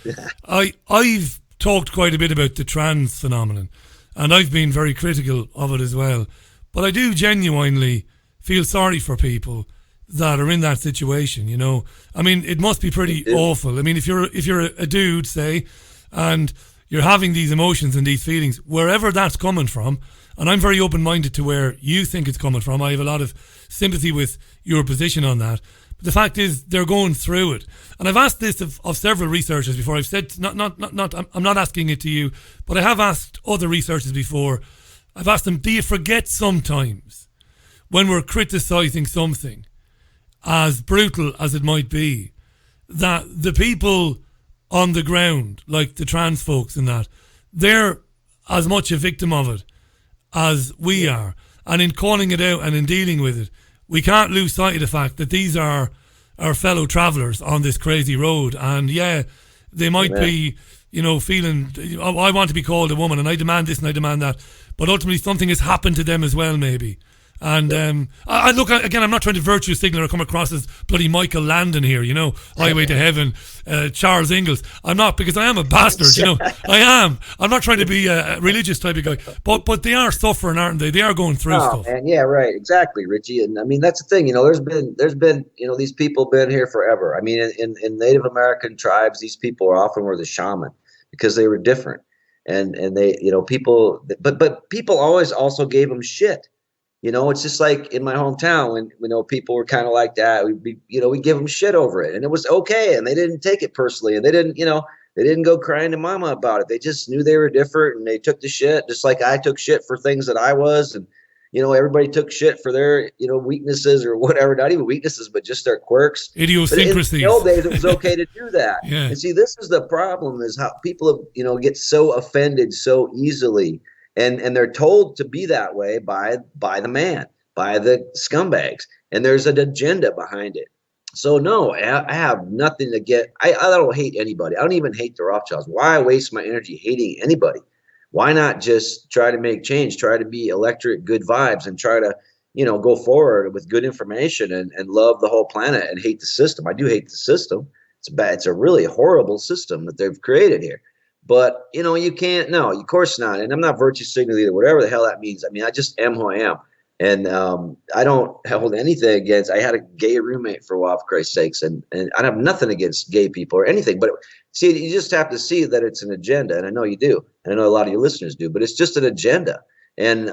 Speaker 2: I've talked quite a bit about the trans phenomenon, and I've been very critical of it as well. But I do genuinely feel sorry for people that are in that situation. I mean, it must be pretty awful. I mean, if you're a dude, say, and you're having these emotions and these feelings, wherever that's coming from, and I'm very open-minded to where you think it's coming from. I have a lot of sympathy with your position on that. But the fact is, they're going through it. And I've asked this of several researchers before. I've said, I'm not asking it to you, but I have asked other researchers before. I've asked them, do you forget sometimes when we're criticising something, as brutal as it might be, that the people on the ground, like the trans folks and that, they're as much a victim of it as we are. And in calling it out and in dealing with it, we can't lose sight of the fact that these are our fellow travellers on this crazy road. And they might be, feeling, I want to be called a woman and I demand this and I demand that. But ultimately something has happened to them as well, maybe. And I look, again, I'm not trying to virtue signal or come across as bloody Michael Landon here, Highway to Heaven, Charles Ingalls. I'm not, because I am a bastard, I am. I'm not trying to be a religious type of guy. But they are suffering, aren't they? They are going through stuff.
Speaker 4: And yeah, right, exactly, Richie. And I mean, that's the thing, there's been, these people been here forever. I mean, in Native American tribes, these people often were the shaman because they were different. And they, people, but people always also gave them shit. It's just like in my hometown when, people were kind of like that, we give them shit over it and it was okay. And they didn't take it personally and they didn't go crying to mama about it. They just knew they were different and they took the shit just like I took shit for things that I was. And, everybody took shit for their, weaknesses or whatever, not even weaknesses, but just their quirks.
Speaker 2: Idiosyncrasies.
Speaker 4: In the old days, it was okay to do that.
Speaker 2: Yeah.
Speaker 4: And see, this is the problem is how people, get so offended so easily. And they're told to be that way by the man, by the scumbags. And there's an agenda behind it. So, no, I have nothing to get. I don't hate anybody. I don't even hate the Rothschilds. Why waste my energy hating anybody? Why not just try to make change, try to be electric good vibes and try to, go forward with good information and love the whole planet and hate the system. I do hate the system. It's bad. It's a really horrible system that they've created here. But, you can't, no, of course not. And I'm not virtue signaling either, whatever the hell that means. I mean, I just am who I am. And I don't hold anything against, I had a gay roommate for a while, for Christ's sakes, and I have nothing against gay people or anything. But see, you just have to see that it's an agenda. And I know you do. And I know a lot of your listeners do, but it's just an agenda. And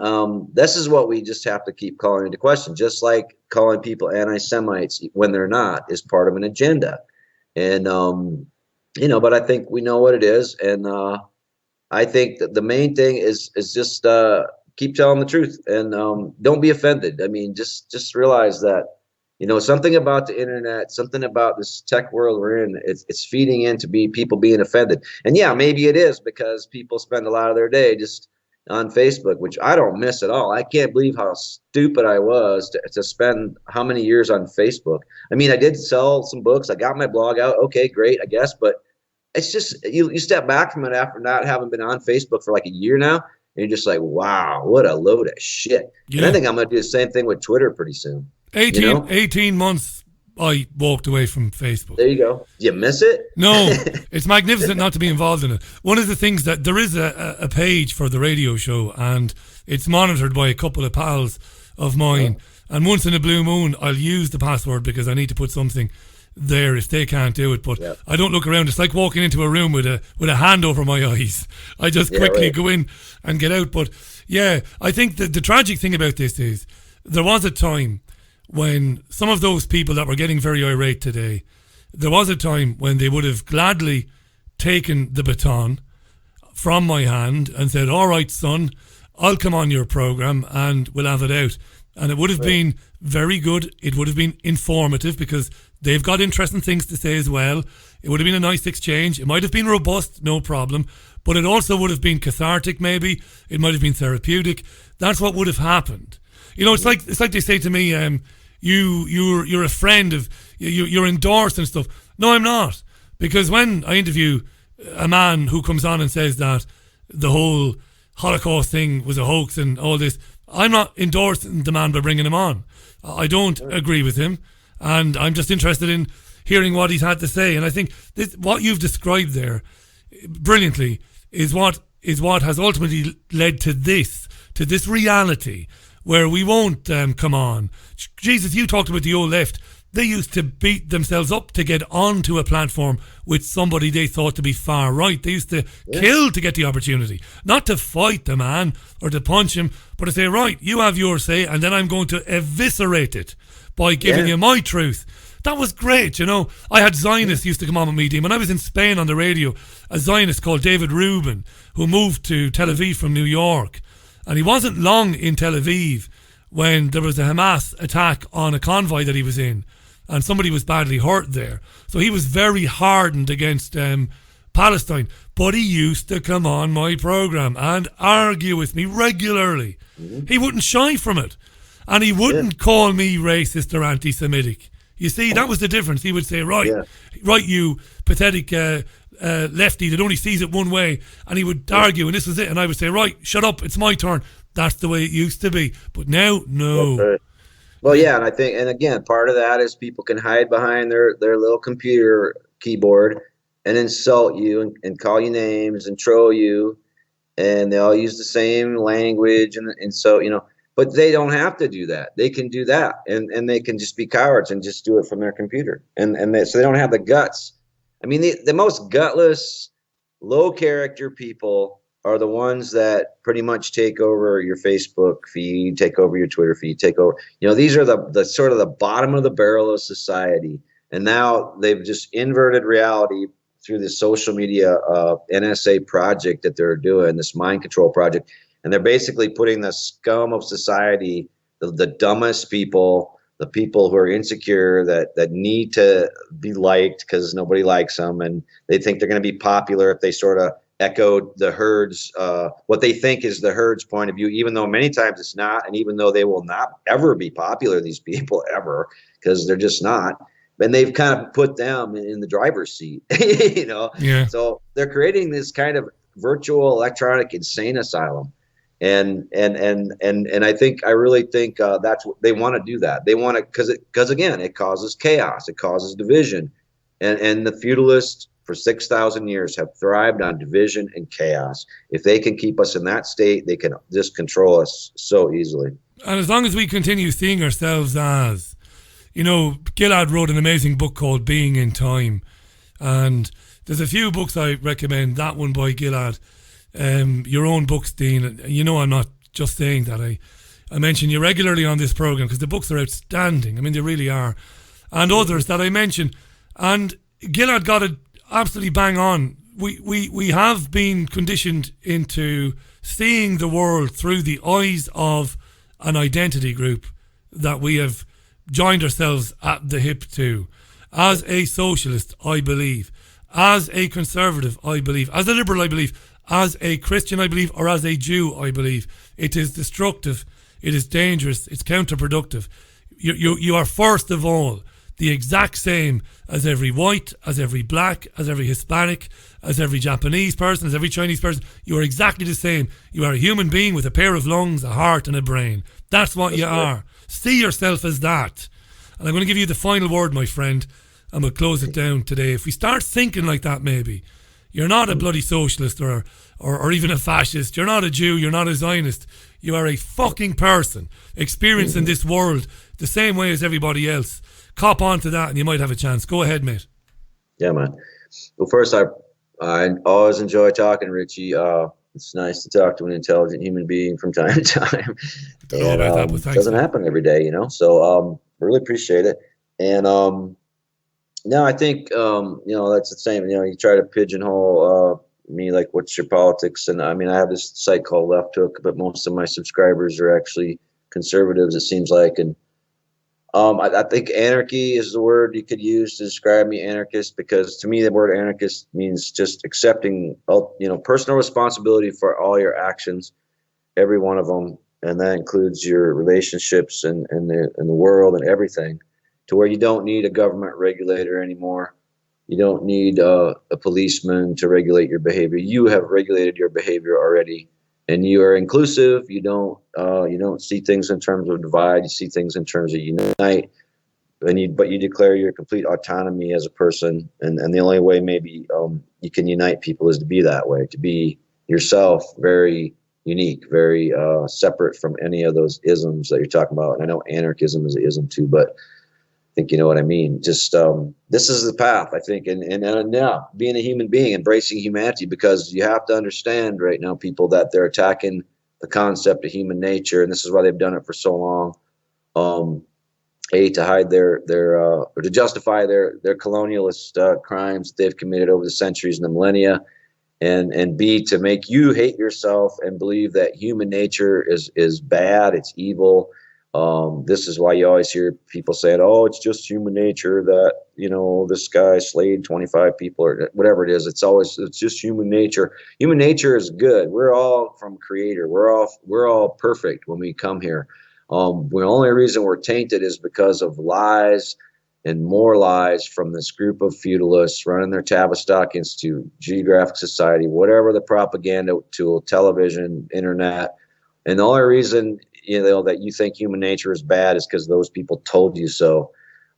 Speaker 4: this is what we just have to keep calling into question, just like calling people anti-Semites when they're not is part of an agenda. And, but I think we know what it is. And I think that the main thing is just keep telling the truth and don't be offended. I mean, just realize that, something about the internet, something about this tech world we're in, it's feeding into people being offended. And yeah, maybe it is because people spend a lot of their day just on Facebook, which I don't miss at all. I can't believe how stupid I was to spend how many years on Facebook. I mean, I did sell some books. I got my blog out. Okay, great, I guess. But it's just, you step back from it after not having been on Facebook for like a year now. And you're just like, wow, what a load of shit. Yeah. And I think I'm going to do the same thing with Twitter pretty soon.
Speaker 2: 18 months I walked away from Facebook.
Speaker 4: There you go. Did you miss it?
Speaker 2: No, it's magnificent not to be involved in it. One of the things that there is a page for the radio show, and it's monitored by a couple of pals of mine. Oh. And once in a blue moon, I'll use the password because I need to put something there if they can't do it. But yep. I don't look around. It's like walking into a room with a hand over my eyes. I just quickly go in and get out. But yeah, I think that the tragic thing about this is there was a time when some of those people that were getting very irate today, there was a time when they would have gladly taken the baton from my hand and said, all right, son, I'll come on your program and we'll have it out. And it would have been very good. It would have been informative because they've got interesting things to say as well. It would have been a nice exchange. It might have been robust, no problem. But it also would have been cathartic maybe. It might have been therapeutic. That's what would have happened. It's like they say to me, you're a friend of, you're endorsed and stuff. No, I'm not. Because when I interview a man who comes on and says that the whole Holocaust thing was a hoax and all this, I'm not endorsing the man by bringing him on. I don't agree with him, and I'm just interested in hearing what he's had to say. And I think what you've described there brilliantly is what has ultimately led to this reality where we won't come on. Jesus, you talked about the old left. They used to beat themselves up to get onto a platform with somebody they thought to be far right. They used to kill to get the opportunity. Not to fight the man or to punch him, but to say, right, you have your say, and then I'm going to eviscerate it by giving you my truth. That was great, I had Zionists used to come on with me, Dean. When I was in Spain on the radio, a Zionist called David Rubin, who moved to Tel Aviv from New York. And he wasn't long in Tel Aviv when there was a Hamas attack on a convoy that he was in. And somebody was badly hurt there. So he was very hardened against Palestine. But he used to come on my program and argue with me regularly. Mm-hmm. He wouldn't shy from it. And he wouldn't call me racist or anti-Semitic. You see, that was the difference. He would say, right, you pathetic lefty that only sees it one way. And he would argue, and this was it. And I would say, right, shut up, it's my turn. That's the way it used to be. But now, no.
Speaker 4: Right. Well, yeah, and I think, and again, part of that is people can hide behind their little computer keyboard and insult you and call you names and troll you, and they all use the same language, and so but they don't have to do that. They can do that, and they can just be cowards and just do it from their computer, so they don't have the guts. I mean, the most gutless, low character people are the ones that pretty much take over your Facebook feed, take over your Twitter feed, take over. These are the sort of the bottom of the barrel of society. And now they've just inverted reality through this social media NSA project that they're doing, this mind control project. And they're basically putting the scum of society, the dumbest people, the people who are insecure, that need to be liked because nobody likes them. And they think they're going to be popular if they sort of echoed the herd's, what they think is the herd's point of view, even though many times it's not, and even though they will not ever be popular, these people ever, because they're just not. And they've kind of put them in the driver's seat, So they're creating this kind of virtual electronic insane asylum. I really think that's what they want to do. That they want to, because again, it causes chaos, it causes division, and the feudalists for 6,000 years have thrived on division and chaos. If they can keep us in that state, they can just control us so easily.
Speaker 2: And as long as we continue seeing ourselves as, Gilad wrote an amazing book called Being in Time, and there's a few books I recommend. That one by Gilad. Your own books, Dean. I'm not just saying that. I mention you regularly on this program because the books are outstanding. I mean, they really are. And others that I mention. And Gilad got it absolutely bang on. We have been conditioned into seeing the world through the eyes of an identity group that we have joined ourselves at the hip to. As a socialist, I believe. As a conservative, I believe. As a liberal, I believe. As a Christian, I believe, or as a Jew, I believe. It is destructive. It is dangerous. It's counterproductive. You are first of all the exact same as every white, as every black, as every Hispanic, as every Japanese person, as every Chinese person. You are exactly the same. You are a human being with a pair of lungs, a heart, and a brain. That's what you are. See yourself as that. And I'm going to give you the final word, my friend, and we'll close it down today. If we start thinking like that, maybe, you're not a bloody socialist or even a fascist. You're not a Jew. You're not a Zionist. You are a fucking person experiencing this world the same way as everybody else. Cop onto that and you might have a chance. Go ahead, mate.
Speaker 4: Yeah, man. Well, first, I always enjoy talking, Richie. It's nice to talk to an intelligent human being from time to time. It doesn't happen every day, So really appreciate it. And no, I think that's the same. You try to pigeonhole me, like, what's your politics? And I mean, I have this site called Left Hook, but most of my subscribers are actually conservatives, it seems like. And I think anarchy is the word you could use to describe me, anarchist, because to me the word anarchist means just accepting, personal responsibility for all your actions, every one of them, and that includes your relationships and the world and everything, to where you don't need a government regulator anymore. You don't need a policeman to regulate your behavior. You have regulated your behavior already. And you are inclusive. You don't see things in terms of divide. You see things in terms of unite. But you declare your complete autonomy as a person. And the only way maybe you can unite people is to be that way, to be yourself, very unique, very separate from any of those isms that you're talking about. And I know anarchism is an ism too, but I think you know what I mean. Just this is the path, I think, and now being a human being, embracing humanity, because you have to understand right now, people, that they're attacking the concept of human nature, and this is why they've done it for so long. To hide their or to justify their colonialist crimes that they've committed over the centuries and the millennia, and B, to make you hate yourself and believe that human nature is bad, it's evil. This is why you always hear people saying, "Oh, it's just human nature that this guy slayed 25 people or whatever it is." It's just human nature. Human nature is good. We're all from Creator. We're all perfect when we come here. The only reason we're tainted is because of lies and more lies from this group of feudalists running their Tavistock Institute, Geographic Society, whatever the propaganda tool, television, internet, and the only reason that you think human nature is bad is because those people told you so.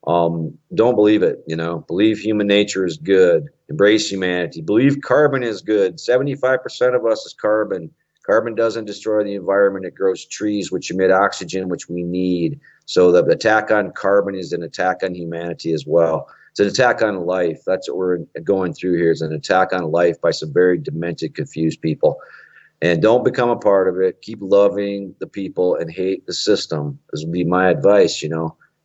Speaker 4: Don't believe it. Believe human nature is good. Embrace humanity. Believe carbon is good. 75% of us is carbon. Carbon doesn't destroy the environment. It grows trees, which emit oxygen, which we need. So the attack on carbon is an attack on humanity as well. It's an attack on life. That's what we're going through here, is an attack on life by some very demented, confused people. And don't become a part of it. Keep loving the people and hate the system. This would be my advice,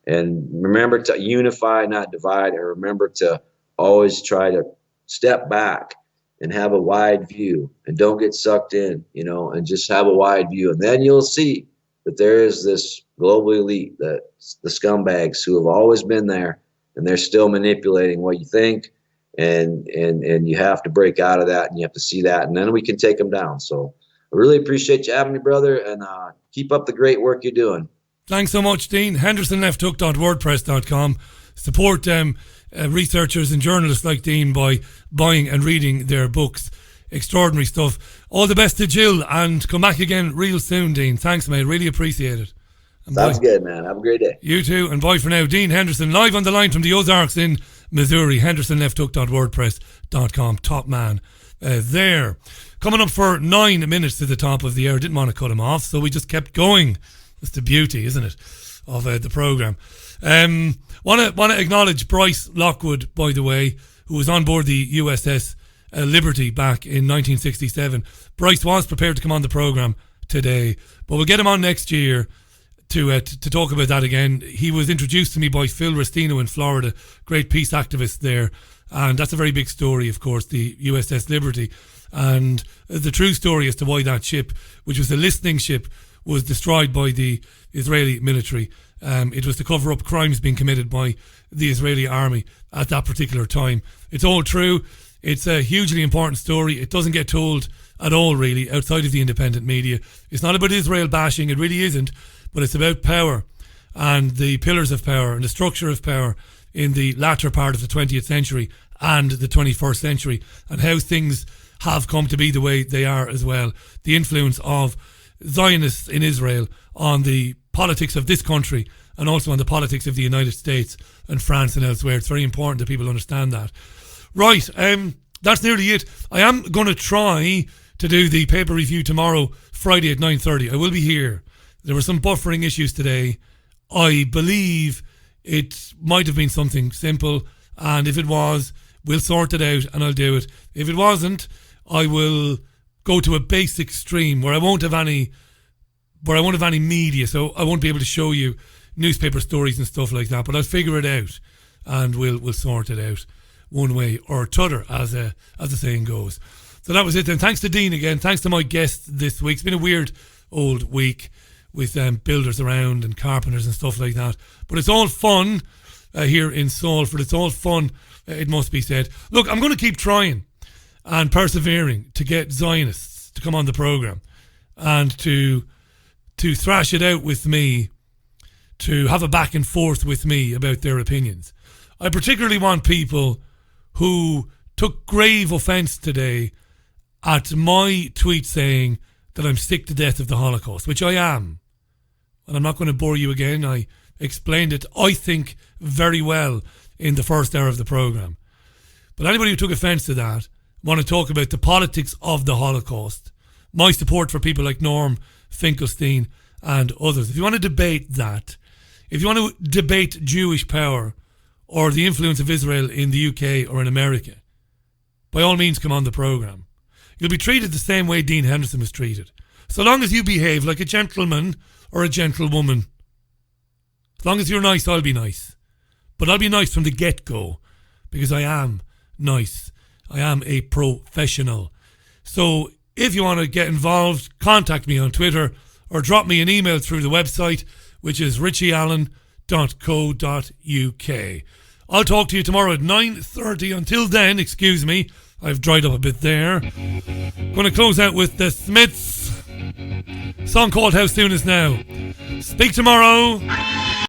Speaker 4: And remember to unify, not divide. And remember to always try to step back and have a wide view. And don't get sucked in, and just have a wide view. And then you'll see that there is this global elite, that the scumbags who have always been there, and they're still manipulating what you think. And you have to break out of that, and you have to see that, and then we can take them down. So I really appreciate you having me, brother, and keep up the great work you're doing.
Speaker 2: Thanks so much, Dean. HendersonLeftHook.wordpress.com. Support researchers and journalists like Dean by buying and reading their books. Extraordinary stuff. All the best to Jill, and come back again real soon, Dean. Thanks, mate. Really appreciate it. And
Speaker 4: Sounds good, man. Have a great day.
Speaker 2: You too, and bye for now. Dean Henderson, live on the line from the Ozarks in Missouri. HendersonLeftHook.wordpress.com. Top man there. Coming up for 9 minutes to the top of the hour. Didn't want to cut him off, so we just kept going. That's the beauty, isn't it, of the programme. Want to acknowledge Bryce Lockwood, by the way, who was on board the USS Liberty back in 1967. Bryce was prepared to come on the programme today, but we'll get him on next year to talk about that again. He was introduced to me by Phil Restino in Florida, great peace activist there, and that's a very big story, of course, the USS Liberty, and the true story as to why that ship, which was a listening ship, was destroyed by the Israeli military. It was to cover up crimes being committed by the Israeli army at that particular time. It's all true. It's a hugely important story. It doesn't get told at all, really, outside of the independent media. It's not about Israel bashing, it really isn't, but it's about power and the pillars of power and the structure of power in the latter part of the 20th century and the 21st century, and how things have come to be the way they are as well. The influence of Zionists in Israel on the politics of this country and also on the politics of the United States and France and elsewhere. It's very important that people understand that. Right, that's nearly it. I am going to try to do the paper review tomorrow, Friday at 9:30. I will be here. There were some buffering issues today. I believe it might have been something simple, and if it was, we'll sort it out and I'll do it. If it wasn't, I will go to a basic stream where I won't have any media, so I won't be able to show you newspaper stories and stuff like that, but I'll figure it out and we'll sort it out one way or t'other, as the saying goes. So that was it then. Thanks to Dean again. Thanks to my guests this week. It's been a weird old week with builders around and carpenters and stuff like that, but it's all fun here in Salford. It's all fun, it must be said. Look, I'm going to keep trying and persevering to get Zionists to come on the programme and to thrash it out with me, to have a back and forth with me about their opinions. I particularly want people who took grave offence today at my tweet saying that I'm sick to death of the Holocaust, which I am. And I'm not going to bore you again. I explained it, I think, very well in the first hour of the programme. But anybody who took offence to that, want to talk about the politics of the Holocaust, my support for people like Norm Finkelstein and others. If you want to debate that, if you want to debate Jewish power or the influence of Israel in the UK or in America, by all means come on the programme. You'll be treated the same way Dean Henderson was treated. So long as you behave like a gentleman or a gentlewoman. As long as you're nice, I'll be nice. But I'll be nice from the get-go, because I am nice. I am a professional. So if you want to get involved, contact me on Twitter or drop me an email through the website, which is richieallen.co.uk. I'll talk to you tomorrow at 9:30. Until then, excuse me, I've dried up a bit there. Going to close out with the Smiths. Song called How Soon Is Now. Speak tomorrow.